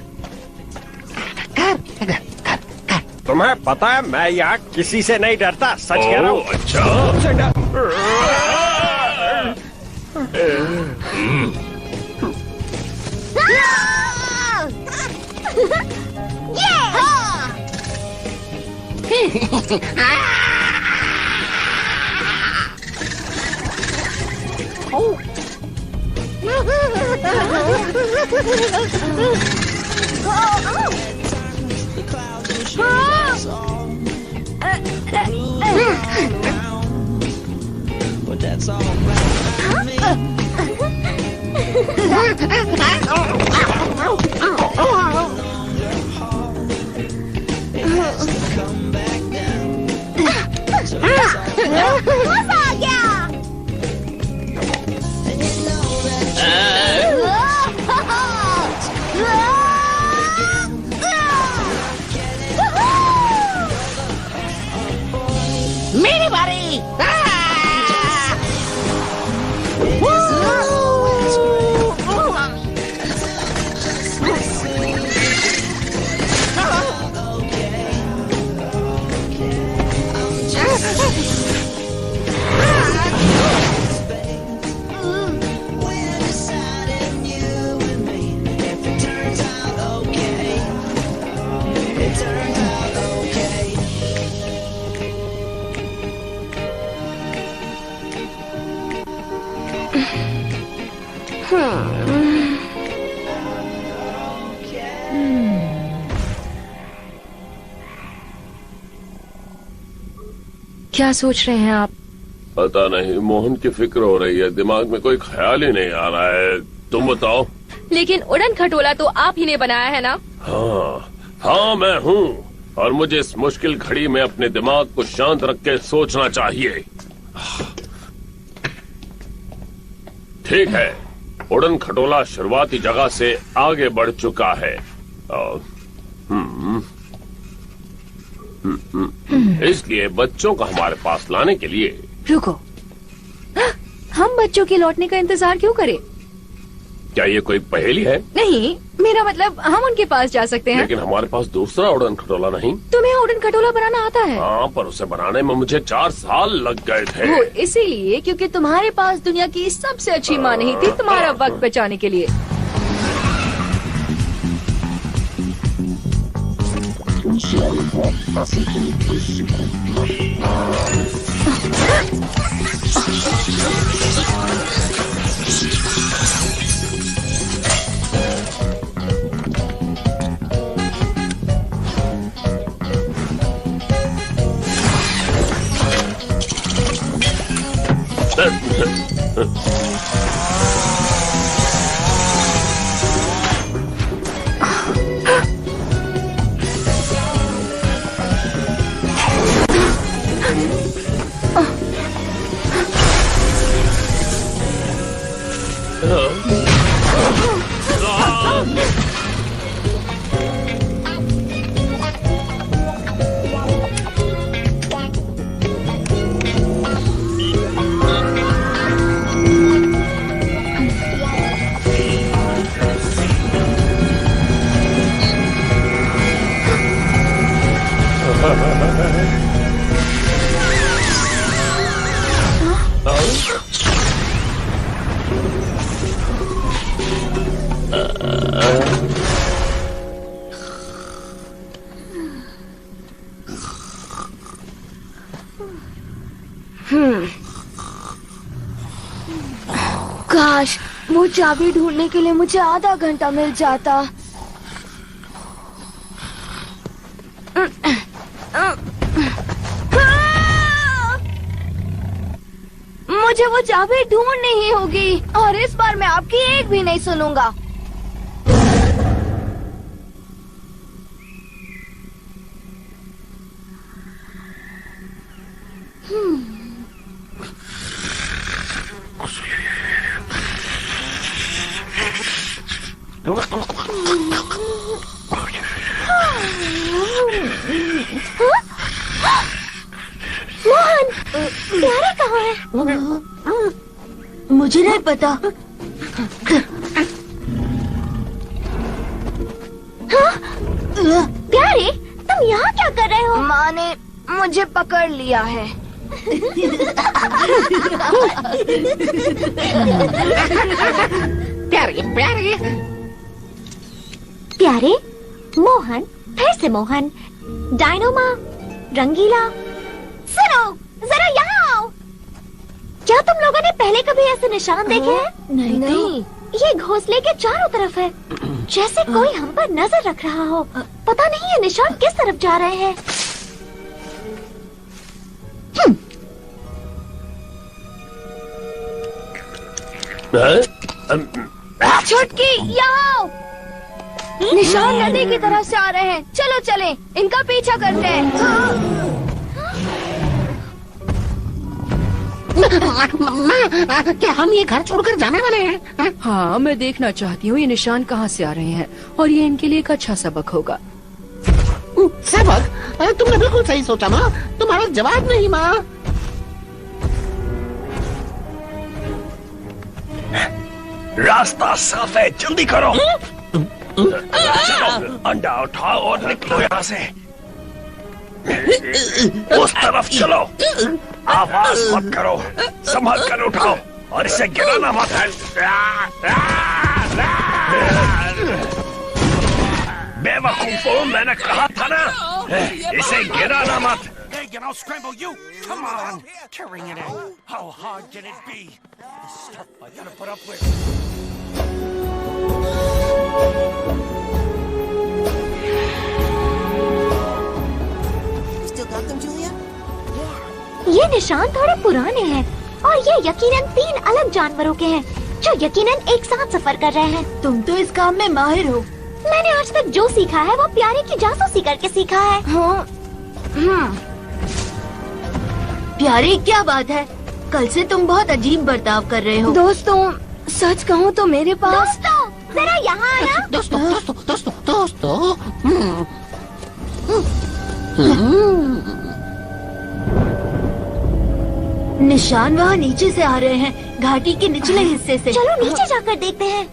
घर घर घर घर। तुम्हें पता है मैं यहाँ किसी से नहीं डरता, सच कह रहा हूँ। अच्छा। तुमसे डर। मजा आ गया। मेरी बारी। क्या सोच रहे हैं आप? पता नहीं, मोहन की फिक्र हो रही है, दिमाग में कोई ख्याल ही नहीं आ रहा है। तुम बताओ। लेकिन उड़न खटोला तो आप ही ने बनाया है ना? हाँ मैं हूँ, और मुझे इस मुश्किल घड़ी में अपने दिमाग को शांत रख के सोचना चाहिए। ठीक है, उड़न खटोला शुरुआती जगह से आगे बढ़ चुका है। इसलिए बच्चों को हमारे पास लाने के लिए। रुको, हम बच्चों के लौटने का इंतजार क्यों करें? क्या ये कोई पहेली है? नहीं, मेरा मतलब हम उनके पास जा सकते हैं। लेकिन हमारे पास दूसरा उड़न खटोला नहीं। तुम्हें उड़न खटोला बनाना आता है? हाँ, पर उसे बनाने में मुझे 4 साल लग गए थे। वो इसीलिए क्योंकि तुम्हारे पास दुनिया की सबसे अच्छी माँ नहीं थी तुम्हारा वक्त बचाने के लिए। काश वो चाबी ढूंढने के लिए मुझे आधा घंटा मिल जाता। मुझे वो चाबी ढूंढनी ही होगी, और इस बार मैं आपकी एक भी नहीं सुनूंगा। मोहन, प्यारे कहाँ है? मुझे नहीं पता। प्यारे, तुम यहाँ क्या कर रहे हो? माँ ने मुझे पकड़ लिया है। प्यारे प्यारे प्यारे, मोहन, फिर से मोहन, डायनोमा, रंगीला, सुनो, जरा यहाँ आओ। क्या तुम लोगों ने पहले कभी ऐसे निशान देखे हैं? नहीं। ये घोंसले के चारों तरफ है, जैसे कोई हम पर नजर रख रहा हो। पता नहीं ये निशान किस तरफ जा रहे हैं। छुटकी यहाँ आओ। निशान नदी की तरफ से आ रहे हैं, चलो चले, इनका पीछा करते हैं। क्या हम ये घर छोड़कर जाने वाले हैं? हाँ, मैं देखना चाहती हूँ ये निशान कहाँ से आ रहे हैं और ये इनके लिए एक अच्छा सबक होगा। सबक? तुमने बिल्कुल सही सोचा माँ, तुम्हारा जवाब नहीं माँ। रास्ता साफ है, जल्दी करो। चलो, अंडा उठाओ और निकलो यहाँ से। उस तरफ चलो, आवाज मत करो, संभल कर उठाओ और इसे गिराना मत। बेवकूफो, मैंने कहा था ना, इसे गिराना मत। Hey, you know, scramble you! Come on! Carrying it in. How hard can it be? The stuff I gotta put up with. Still got them, Julia? ये निशान थोड़े पुराने हैं और ये यकीनन 3 अलग जानवरों के हैं जो यकीनन एक साथ सफर कर रहे हैं। तुम तो इस काम में माहिर हो। मैंने आज तक जो सीखा है वो प्यारे की जासूसी करके सीखा है। हाँ। प्यारे, क्या बात है? कल से तुम बहुत अजीब बर्ताव कर रहे हो। दोस्तों, सच कहूँ तो मेरे पास। दोस्तों, जरा यहाँ आना। दोस्तों। निशान वहाँ नीचे से आ रहे हैं, घाटी के निचले हिस्से से। चलो नीचे जाकर देखते हैं।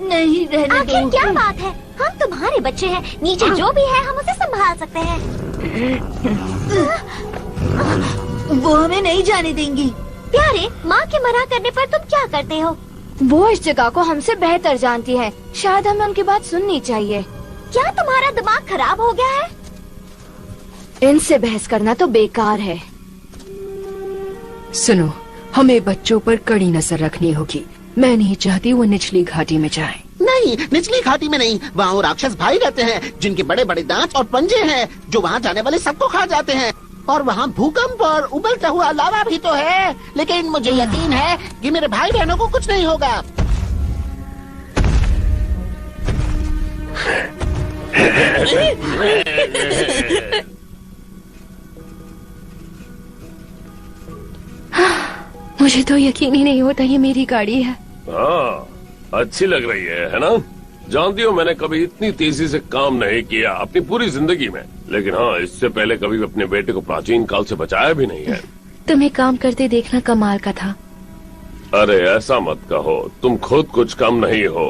नहीं, रहने दो। आखिर क्या बात है? हम तुम्हारे बच्चे हैं, नीचे जो भी है हम उसे संभाल सकते हैं। वो हमें नहीं जाने देंगी। प्यारे, माँ के मना करने पर तुम क्या करते हो? वो इस जगह को हमसे बेहतर जानती है, शायद हमें उनकी बात सुननी चाहिए। क्या तुम्हारा दिमाग खराब हो गया है? इनसे बहस करना तो बेकार है। सुनो, हमें बच्चों पर कड़ी नजर रखनी होगी। मैं नहीं चाहती वो निचली घाटी में जाएं। नहीं, निचली घाटी में नहीं, वहाँ वो राक्षस भाई रहते हैं जिनके बड़े बड़े दांत और पंजे हैं, जो वहाँ जाने वाले सबको खा जाते हैं। और वहाँ भूकंप और उबलता हुआ लावा भी तो है, लेकिन मुझे यकीन है कि मेरे भाई बहनों को कुछ नहीं होगा। मुझे तो यकीन ही नहीं होता ये मेरी गाड़ी है। हाँ, अच्छी लग रही है ना? जानती हो, मैंने कभी इतनी तेजी से काम नहीं किया अपनी पूरी जिंदगी में। लेकिन हाँ, इससे पहले कभी अपने बेटे को प्राचीन काल से बचाया भी नहीं है। तुम्हें काम करते देखना कमाल का था। अरे ऐसा मत कहो, तुम खुद कुछ कम नहीं हो।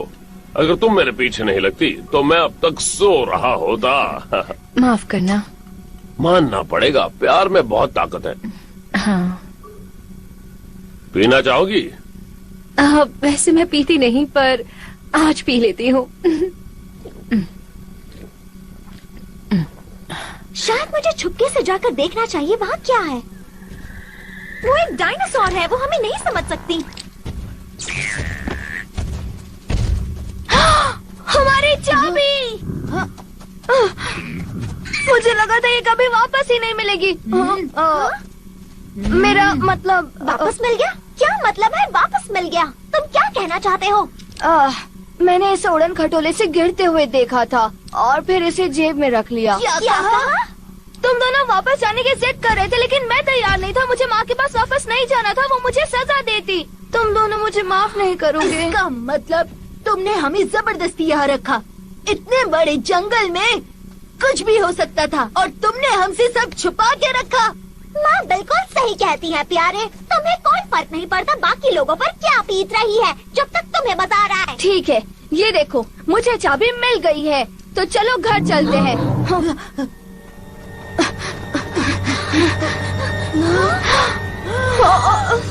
अगर तुम मेरे पीछे नहीं लगती तो मैं अब तक सो रहा होता। माफ करना। मानना पड़ेगा, प्यार में बहुत ताकत है। हाँ। पीना चाहोगी? वैसे मैं पीती नहीं, पर आज पी लेती हूँ। शायद मुझे छुपके से जाकर देखना चाहिए वहाँ क्या है। वो एक डायनासोर है, वो हमें नहीं समझ सकती। हमारी चाबी! मुझे लगा था ये कभी वापस ही नहीं मिलेगी। मेरा मतलब वापस मिल गया? क्या मतलब है वापस मिल गया? तुम क्या कहना चाहते हो? मैंने इसे उड़न खटोले से गिरते हुए देखा था और फिर इसे जेब में रख लिया। क्या कहा? तुम दोनों वापस जाने की जिद कर रहे थे, लेकिन मैं तैयार नहीं था। मुझे माँ के पास वापस नहीं जाना था, वो मुझे सजा देती। तुम दोनों मुझे माफ नहीं करोगे? इसका मतलब तुमने हमें जबरदस्ती यहाँ रखा। इतने बड़े जंगल में कुछ भी हो सकता था और तुमने हमसे सब छुपा के रखा। माँ बिल्कुल सही कहती है प्यारे, तुम्हें कोई फर्क नहीं पड़ता बाकी लोगों पर क्या बीत रही है, जब तक तुम्हें मजा आ रहा है। ठीक है, ये देखो मुझे चाबी मिल गई है, तो चलो घर चलते हैं।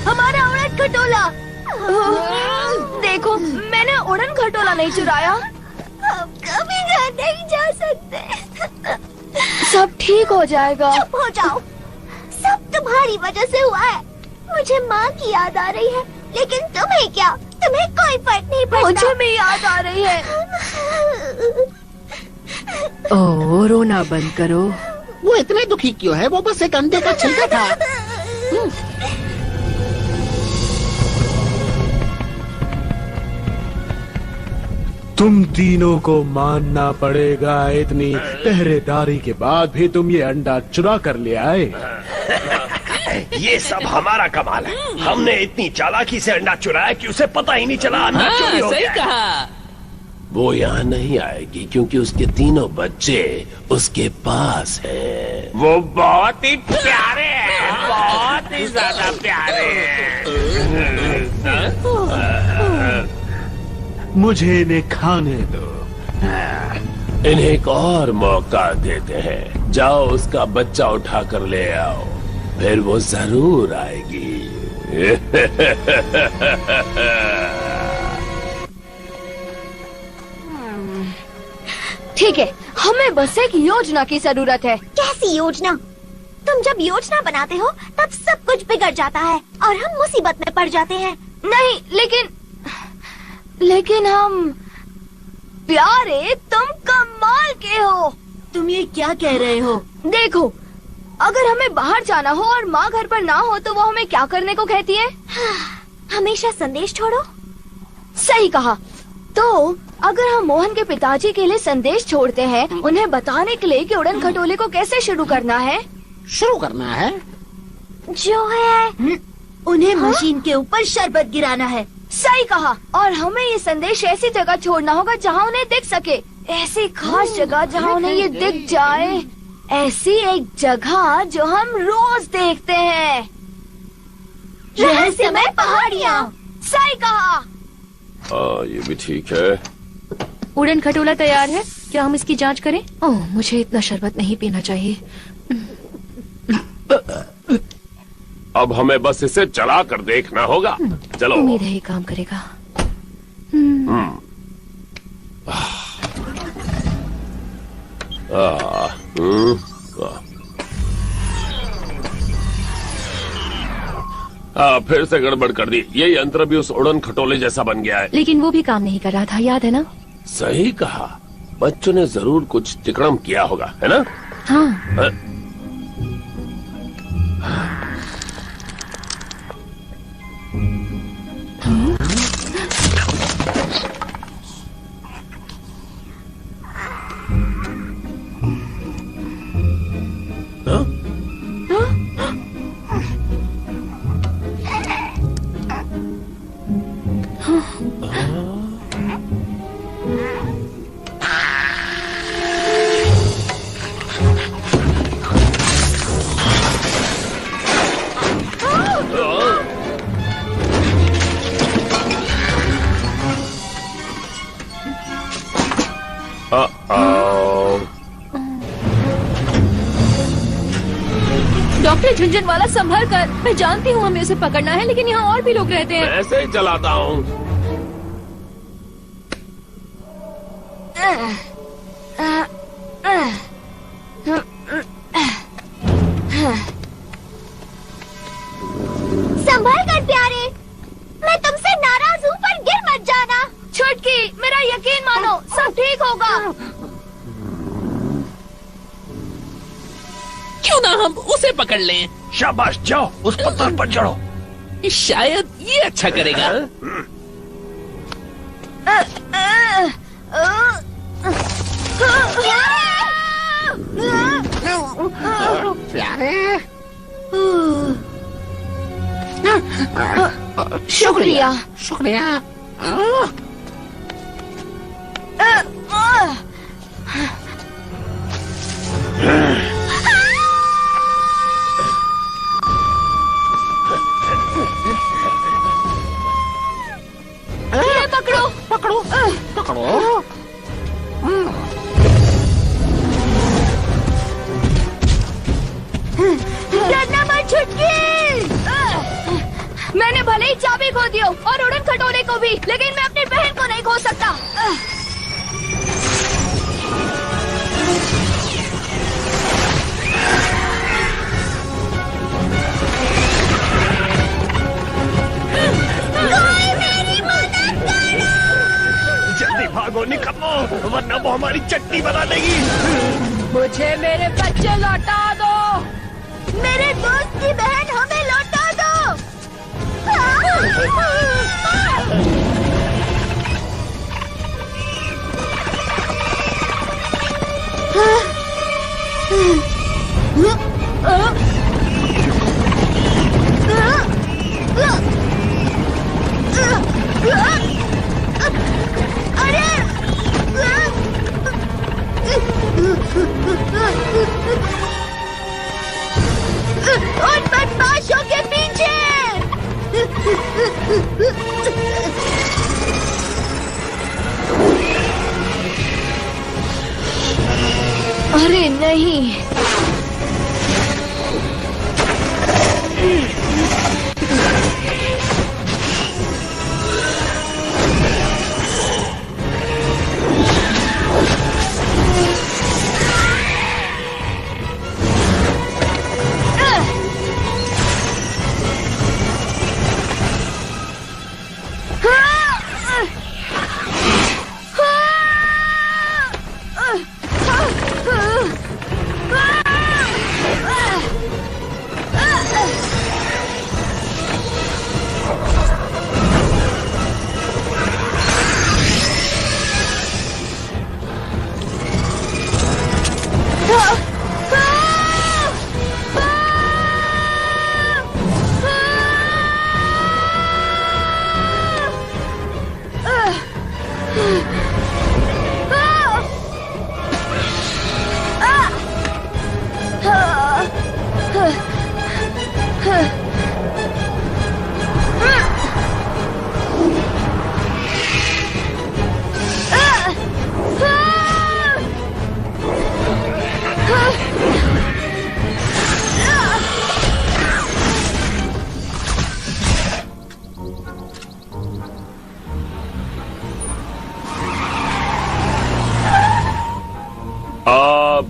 हमारा उड़न खटोला! देखो, मैंने उड़न खटोला नहीं चुराया। हम कभी घर नहीं जा सकते। सब ठीक हो जाएगा। चुप हो जाओ, सब तुम्हारी वजह से हुआ है। मुझे माँ की याद आ रही है, लेकिन तुम्हें क्या? तुम्हें कोई फर्क नहीं पड़ता। मुझे भी याद आ रही है। ओह, रोना बंद करो। वो इतने दुखी क्यों है? वो बस एक अंडे का छिलका था। तुम तीनों को मानना पड़ेगा, इतनी पहरेदारी के बाद भी तुम ये अंडा चुरा कर ले आए। ये सब हमारा कमाल है। हमने इतनी चालाकी से अंडा चुराया कि उसे पता ही नहीं चला अंडा चोरी हो गया। कहा। वो यहाँ नहीं आएगी क्योंकि उसके तीनों बच्चे उसके पास हैं। वो बहुत ही प्यारे हैं, बहुत ही ज्यादा प्यारे हैं। मुझे इन्हें खाने दो। इन्हें एक और मौका देते हैं। जाओ उसका बच्चा उठा कर ले आओ, फिर वो जरूर आएगी। ठीक है, हमें बस एक योजना की जरूरत है। कैसी योजना? तुम जब योजना बनाते हो तब सब कुछ बिगड़ जाता है और हम मुसीबत में पड़ जाते हैं। नहीं, लेकिन हम प्यारे, तुम कमाल के हो। तुम ये क्या कह रहे हो? देखो, अगर हमें बाहर जाना हो और माँ घर पर ना हो तो वो हमें क्या करने को कहती है? हमेशा संदेश छोड़ो। सही कहा। तो अगर हम मोहन के पिताजी के लिए संदेश छोड़ते हैं, उन्हें बताने के लिए कि उड़न खटोले को कैसे शुरू करना है। जो है उन्हें मशीन के ऊपर शरबत गिराना है। सही कहा। और हमें ये संदेश ऐसी जगह छोड़ना होगा जहाँ उन्हें दिख सके, ऐसी खास जगह जहाँ उन्हें ये दिख जाए, ऐसी एक जगह जो हम रोज देखते हैं। रहस्यमय पहाड़ियाँ। सही कहा। ये भी ठीक है। उड़न खटोला तैयार है, क्या हम इसकी जांच करें? ओह, मुझे इतना शरबत नहीं पीना चाहिए। अब हमें बस इसे चला कर देखना होगा। चलो। उम्मीद है ये काम करेगा। फिर से गड़बड़ कर दी। ये यंत्र भी उस उड़न खटोले जैसा बन गया है। लेकिन वो भी काम नहीं कर रहा था, याद है ना? सही कहा। बच्चों ने जरूर कुछ तिकड़म किया होगा, है ना? हाँ। डॉक्टर झुंझुनवाला, संभल कर। मैं जानती हूँ हमें उसे पकड़ना है, लेकिन यहाँ और भी लोग रहते हैं। ऐसे ही चलाता हूँ। संभल कर प्यारे, मैं तुमसे नाराज हूँ पर गिर मत जाना। छुटकी, मेरा यकीन मानो, सब ठीक होगा। क्यों ना हम उसे पकड़ लें? शाबाश, जाओ उस पत्थर पर चढ़ो। शायद ये अच्छा करेगा। शुक्रिया। शुक्रिया। पकड़ो पकड़ो पकड़ो। डरना मत छुटकी। मैंने भले ही चाबी खो दी हो और उड़न खटोले को भी, लेकिन मैं अपनी बहन को नहीं खो सकता। जल्दी भागो, निकलो, वरना वो हमारी चटनी बना देगी। मुझे मेरे बच्चे लौटा दो। मेरे दोस्त की बहन हमें लौटा दो। उन बदमाशों के पीछे। अरे नहीं,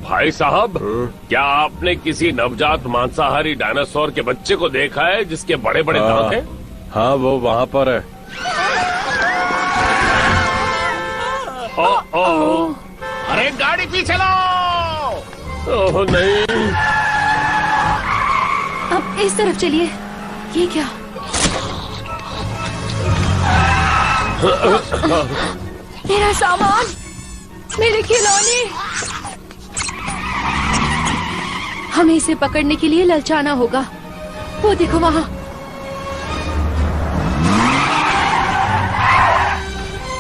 भाई साहब, क्या आपने किसी नवजात मांसाहारी डायनासोर के बच्चे को देखा है जिसके बड़े बड़े दांत हैं? हाँ, वो वहाँ पर है। अरे गाड़ी पीछे लो। ओह नहीं। अब इस तरफ चलिए। ये क्या? मेरा सामान, मेरे खिलौने। हमें इसे पकड़ने के लिए ललचाना होगा। वो देखो वहाँ।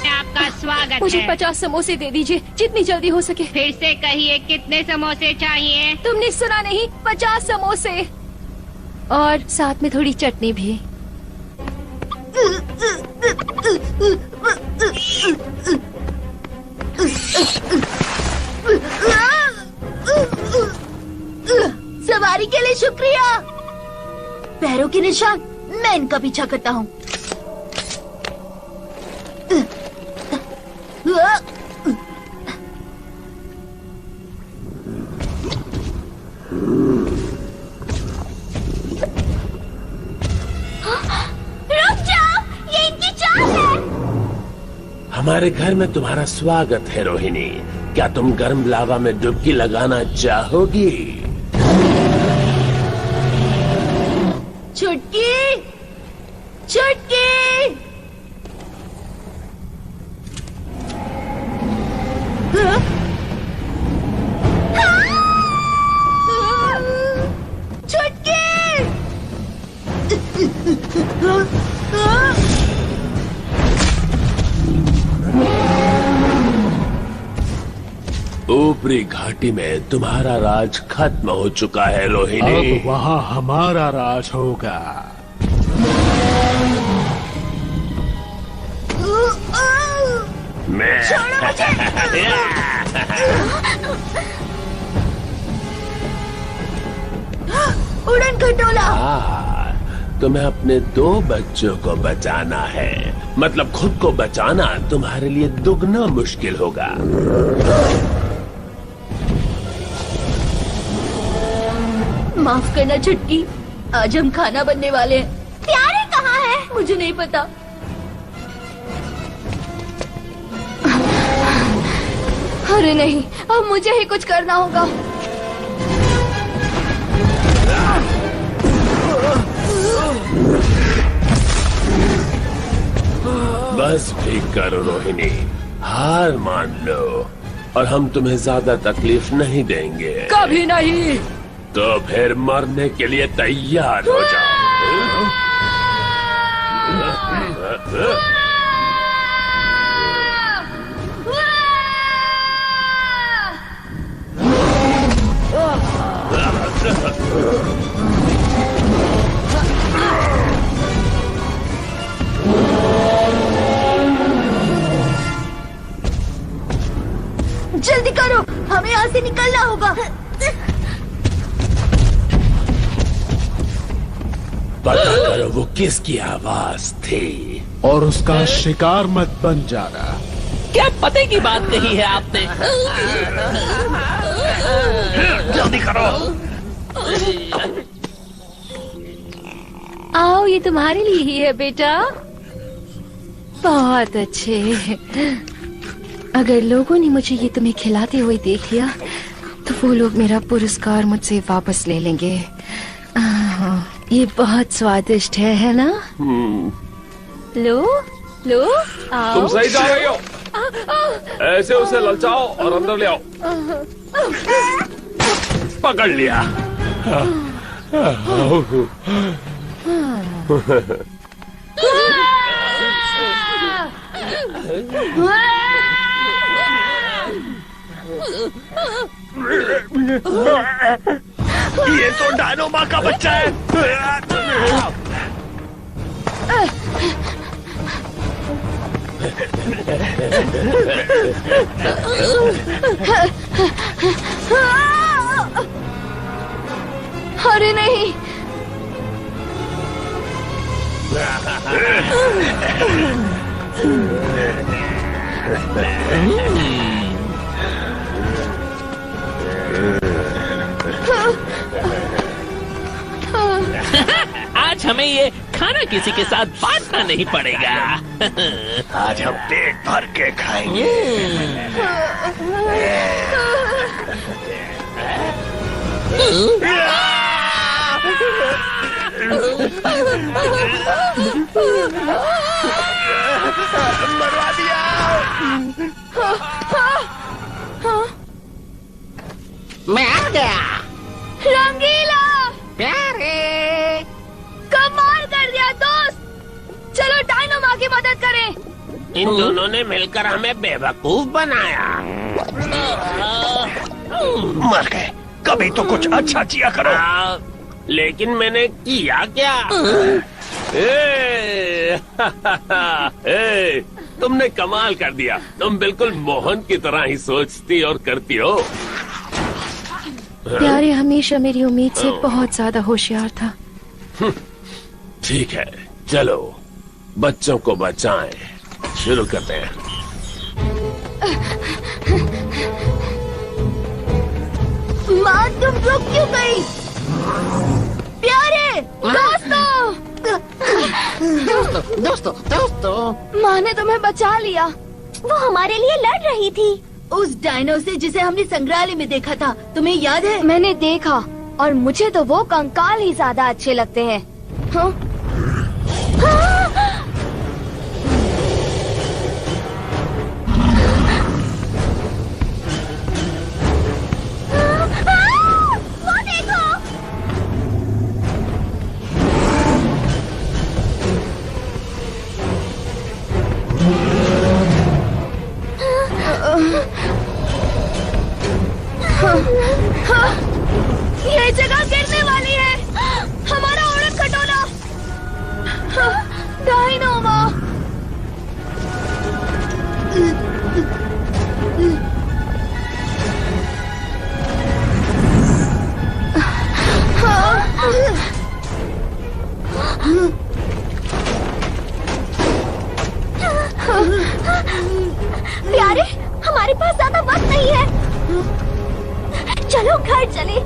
आपका स्वागत मुझे है। 50 समोसे दे दीजिए, जितनी जल्दी हो सके। फिर से कहिए, कितने समोसे चाहिए? तुमने सुना नहीं? 50 समोसे और साथ में थोड़ी चटनी भी। सवारी के लिए शुक्रिया। पैरों के निशान, मैं इनका पीछा करता हूँ। रुक जाओ, ये इनकी चाल है। हमारे घर में तुम्हारा स्वागत है रोहिणी। क्या तुम गर्म लावा में डुबकी लगाना चाहोगी? छुटकी, छुटकी। ऊपरी घाटी में तुम्हारा राज खत्म हो चुका है रोहिणी। अब वहाँ हमारा राज होगा। मैं उड़न खटोला। तुम्हें अपने 2 बच्चों को बचाना है। मतलब खुद को बचाना तुम्हारे लिए दुगना मुश्किल होगा। माफ करना छुटकी, आज हम खाना बनने वाले हैं। प्यारे कहाँ है? मुझे नहीं पता। अरे नहीं, अब मुझे ही कुछ करना होगा। बस ठीक करो रोहिणी, हार मान लो और हम तुम्हें ज्यादा तकलीफ नहीं देंगे। कभी नहीं। तो फिर मरने के लिए तैयार हो जाओ। करो, हमें यहाँ से निकलना होगा। पता करो वो किसकी आवाज थी और उसका शिकार मत बन जाना। क्या पते की बात कही है आपने? जल्दी करो। आओ, ये तुम्हारे लिए ही है बेटा। बहुत अच्छे। अगर लोगों ने मुझे ये तुम्हें खिलाते हुए देख लिया तो वो लोग मेरा पुरस्कार मुझसे वापस ले लेंगे। ये बहुत स्वादिष्ट है ना? लो लो, आओ। तुम सही जा रही हो। ऐसे उसे ललचाओ और अंदर ले आओ। पकड़ लिया। ये तो डायनोमा का बच्चा है। अरे नहीं। आज हमें ये खाना किसी के साथ बांटना नहीं पड़ेगा। आज हम पेट भर के खाएंगे। मरवा दिया। मैं आ गया। रंगीला, प्यारे, कमाल कर दिया दोस्त। चलो डायनोमा की मदद करें। इन दोनों ने मिलकर हमें बेवकूफ बनाया। मर गए। कभी तो कुछ अच्छा किया करो। लेकिन मैंने किया क्या? तुमने कमाल कर दिया। तुम बिल्कुल मोहन की तरह ही सोचती और करती हो। प्यारे हमेशा मेरी उम्मीद से बहुत ज्यादा होशियार था। ठीक है, चलो बच्चों को बचाएं। शुरू करते हैं। माँ, तुम रुक क्यों गई? प्यारे दोस्तों, माँ ने तुम्हें बचा लिया। वो हमारे लिए लड़ रही थी। उस डायनो से जिसे हमने संग्रहालय में देखा था, तुम्हें याद है? मैंने देखा और मुझे तो वो कंकाल ही ज्यादा अच्छे लगते हैं। हाँ? वो देखो। ये जगह गिरने वाली है। हमारा उड़न खटोला। डायनोमा। प्यारे, हमारे पास ज्यादा वक्त नहीं है। चलो घर चले।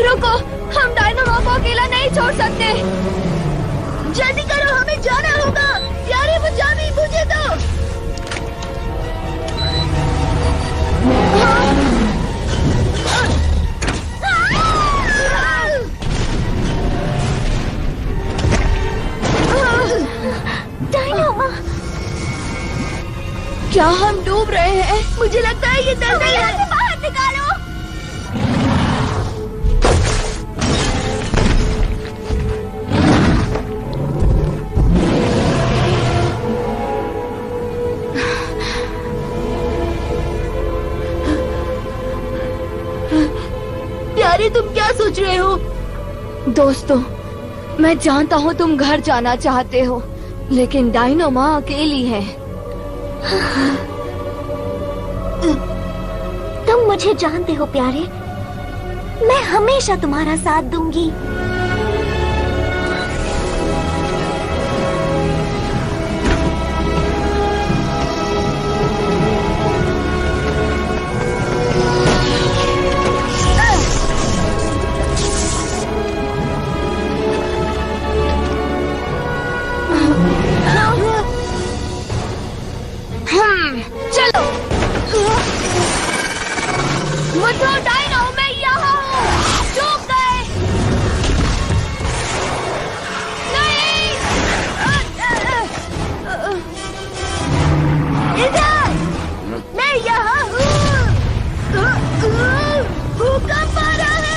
रुको, हम डायनोमा को अकेला नहीं छोड़ सकते। जल्दी करो, हमें जाना होगा। प्यारे, वो चाबी मुझे दो। डायनोमा, क्या हम डूब रहे हैं? मुझे लगता है ये दर्द यहाँ से बाहर निकालो। प्यारे, तुम क्या सोच रहे हो? दोस्तों, मैं जानता हूँ तुम घर जाना चाहते हो, लेकिन डायनो माँ अकेली है। तुम मुझे जानते हो प्यारे, मैं हमेशा तुम्हारा साथ दूंगी। चलो मुझो डायनो, मैं यहाँ हूँ। चूक गए। नहीं, इधर, मैं यहाँ हूँ। भूकंप आ रहा है।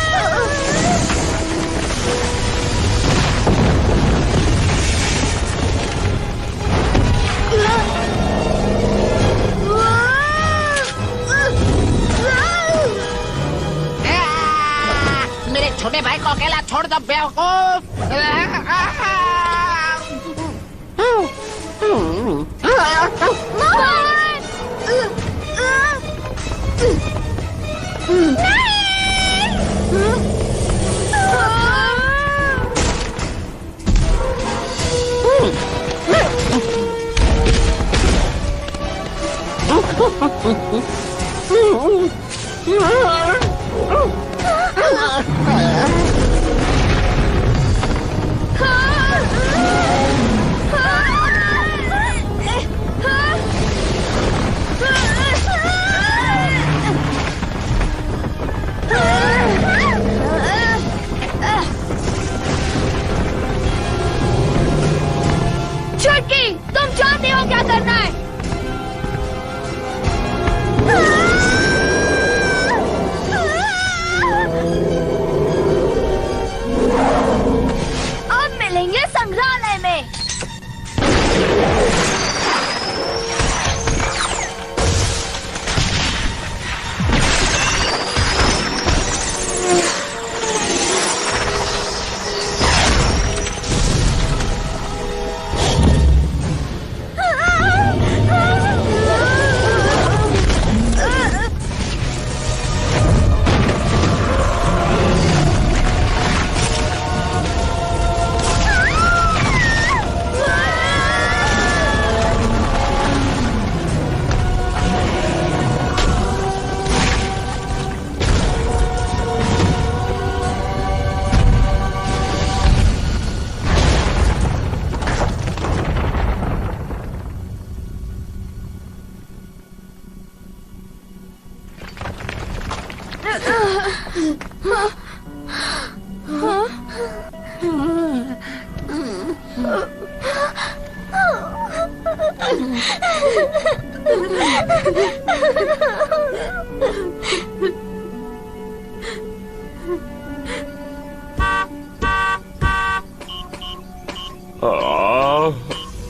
मेरे छोटे भाई को अकेला छोड़ दो बेवकूफ। छुटकी, तुम जानते हो क्या करना है। अब मिलेंगे संग्रहालय में।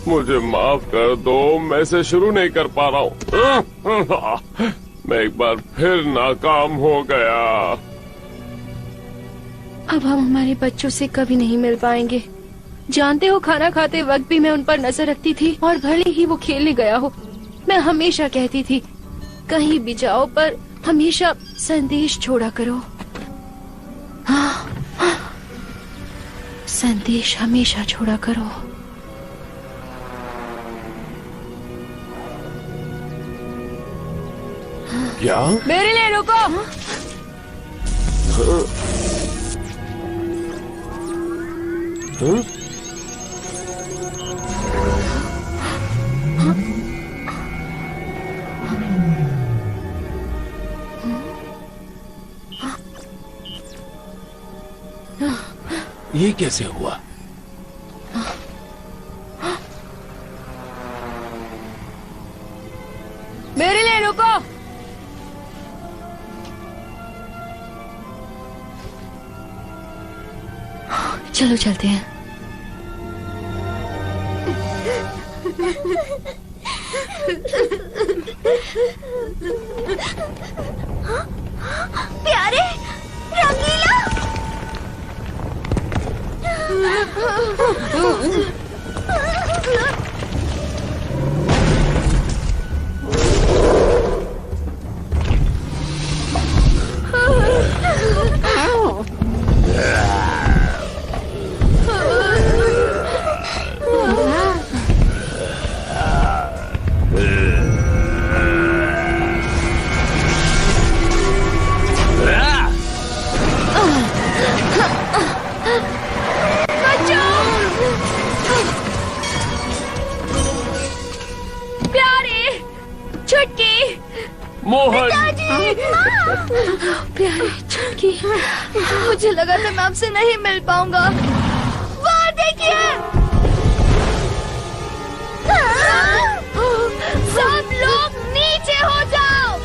मुझे माफ कर दो, मैं इसे शुरू नहीं कर पा रहा हूँ। मैं एक बार फिर नाकाम हो गया। अब हम हमारे बच्चों से कभी नहीं मिल पाएंगे। जानते हो, खाना खाते वक्त भी मैं उन पर नजर रखती थी, और भले ही वो खेलने गया हो, मैं हमेशा कहती थी कहीं भी जाओ पर हमेशा संदेश छोड़ा करो। हाँ, संदेश हमेशा छोड़ा करो। क्या? मेरे लिए रुको। ये कैसे हुआ? मेरे लिए रुको। चलो चलते हैं। प्यारे, रंगीला। मोहन। प्यारे चुटकी, मुझे लगा था मैं आपसे नहीं मिल पाऊंगा। वहाँ देखिए, सब लोग नीचे हो जाओ।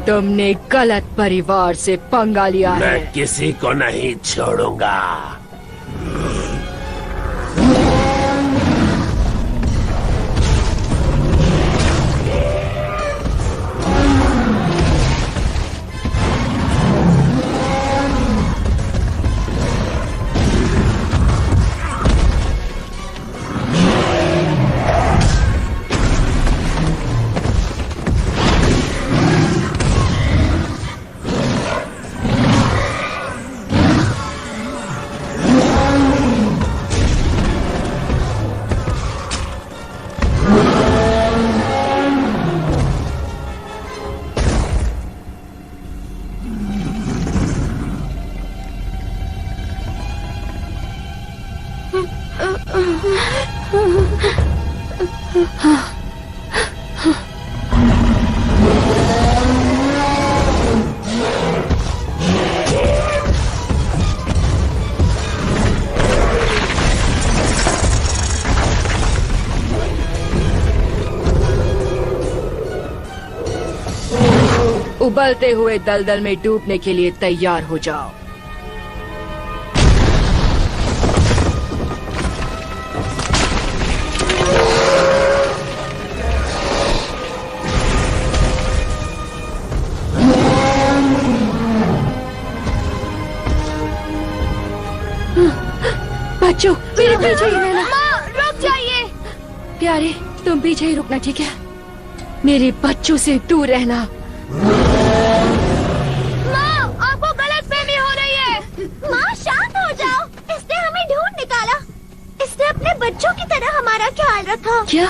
तुमने गलत परिवार से पंगा लिया है। मैं किसी को नहीं छोड़ूंगा। उबलते हुए दलदल में डूबने के लिए तैयार हो जाओ। बच्चों, मेरे पीछे ही रहना। माँ, रुक जाइए। प्यारे, तुम पीछे ही रुकना, ठीक है? मेरे बच्चों से दूर रहना। माँ, आपको गलतफहमी हो रही है। माँ, शांत हो जाओ। इसने हमें ढूंढ निकाला। इसने अपने बच्चों की तरह हमारा ख्याल रखा। क्या?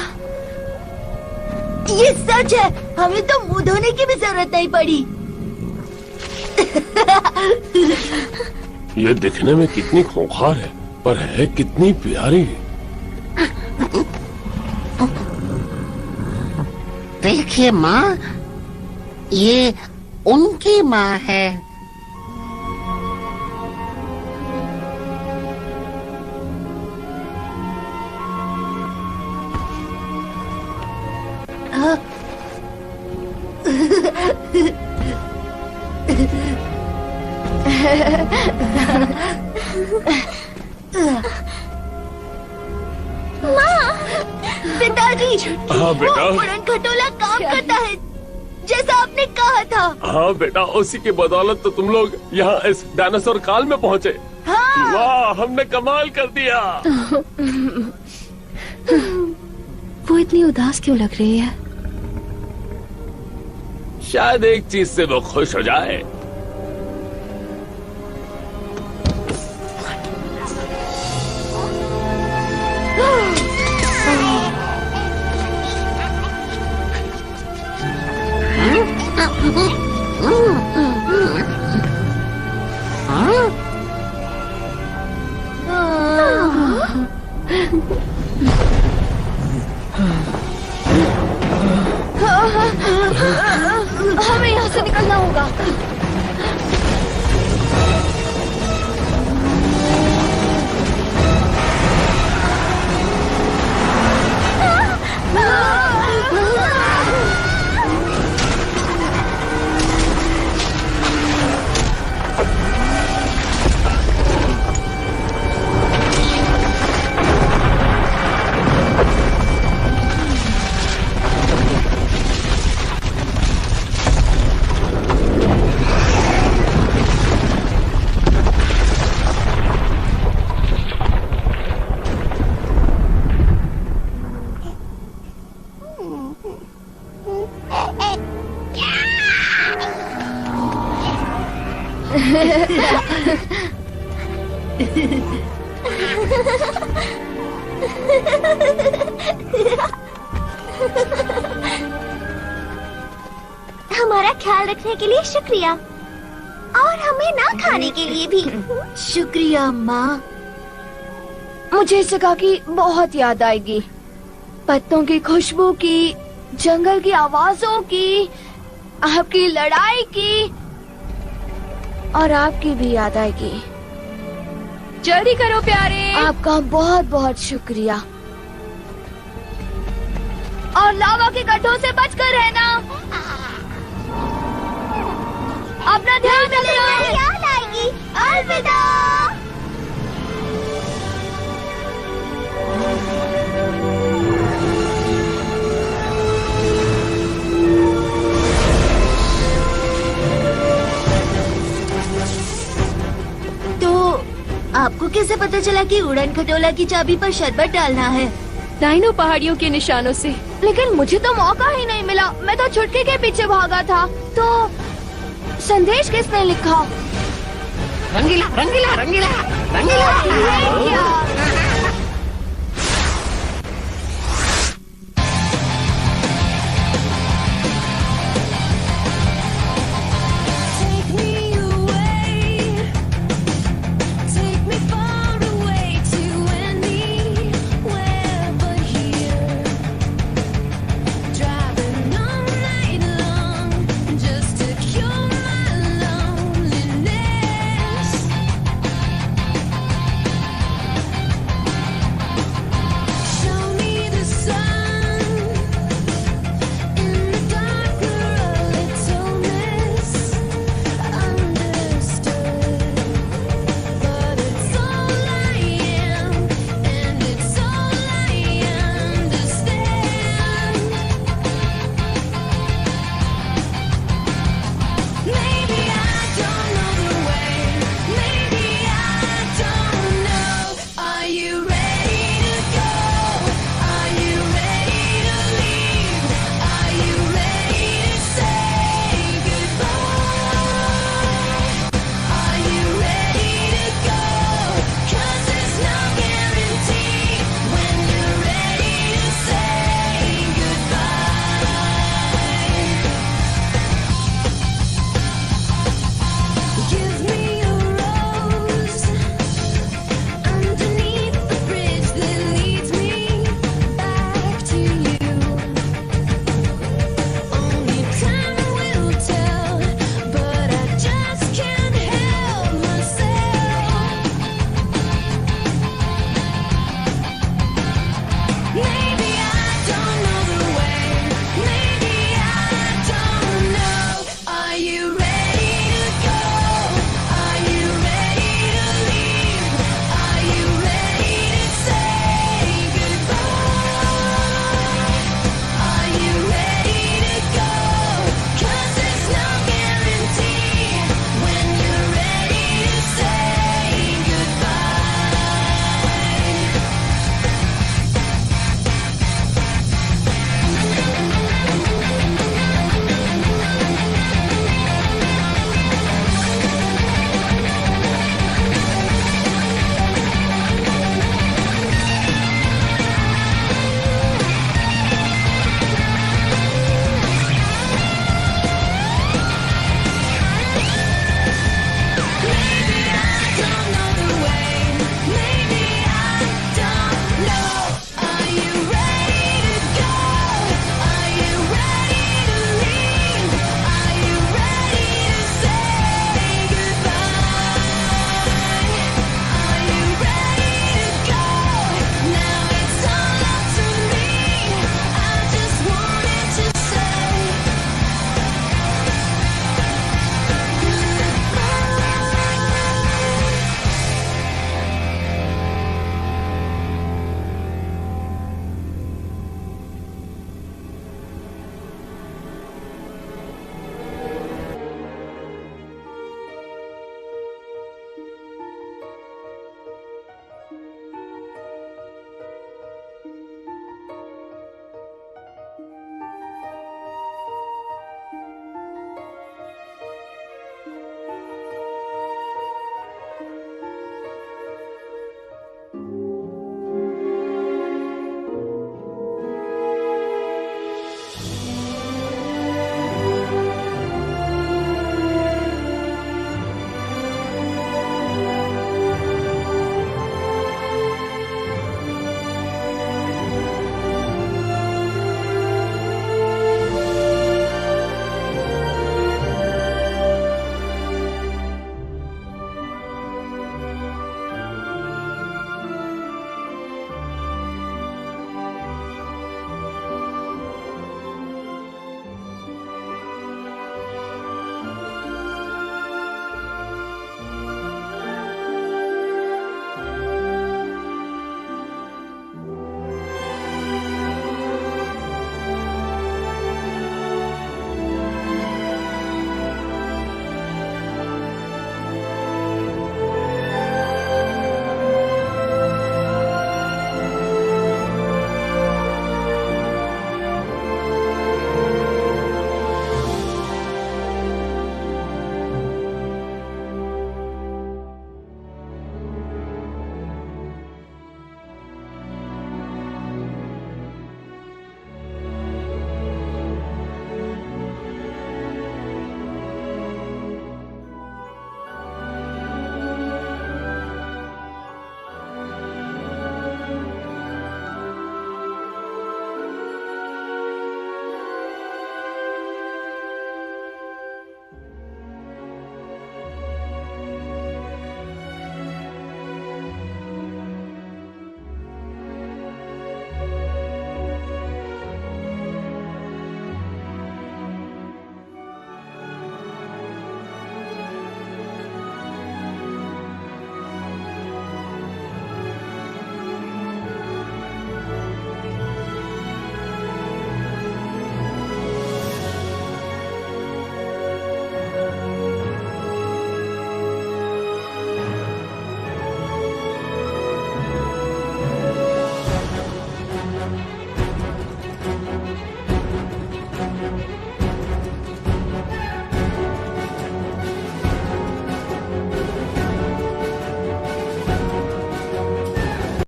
ये सच है। हमें तो मुंह धोने की भी जरूरत नहीं पड़ी। ये दिखने में कितनी खूंखार है, पर है कितनी प्यारी। देखिए माँ, ये उनकी माँ है। पिताजी, हाँ बेटा। वो उड़न खटोला काम करता है जैसा आपने कहा था। हाँ बेटा, उसी की बदौलत तो तुम लोग यहाँ इस डायनासोर काल में पहुँचे। हाँ। वाह, हमने कमाल कर दिया। वो इतनी उदास क्यों लग रही है? शायद एक चीज से वो खुश हो जाए। हमें यहाँ से निकलना होगा। ख्याल रखने के लिए शुक्रिया, और हमें ना खाने के लिए भी। शुक्रिया माँ। मुझे इस जगह की बहुत याद आएगी, पत्तों की खुशबू की, जंगल की आवाजों की, आपकी लड़ाई की, और आपकी भी याद आएगी। जल्दी करो प्यारे। आपका बहुत बहुत शुक्रिया। और लावा के गड्ढों से बचकर रहना। अपना ध्यान रखना। याद आएगी। अलविदा। आपको कैसे पता चला कि उड़न खटोला की चाबी पर शरबत डालना है? डाइनो पहाड़ियों के निशानों से। लेकिन मुझे तो मौका ही नहीं मिला, मैं तो छुटकी के पीछे भागा था। तो संदेश किसने लिखा? रंगीला रंगीला रंगीला रंगीला।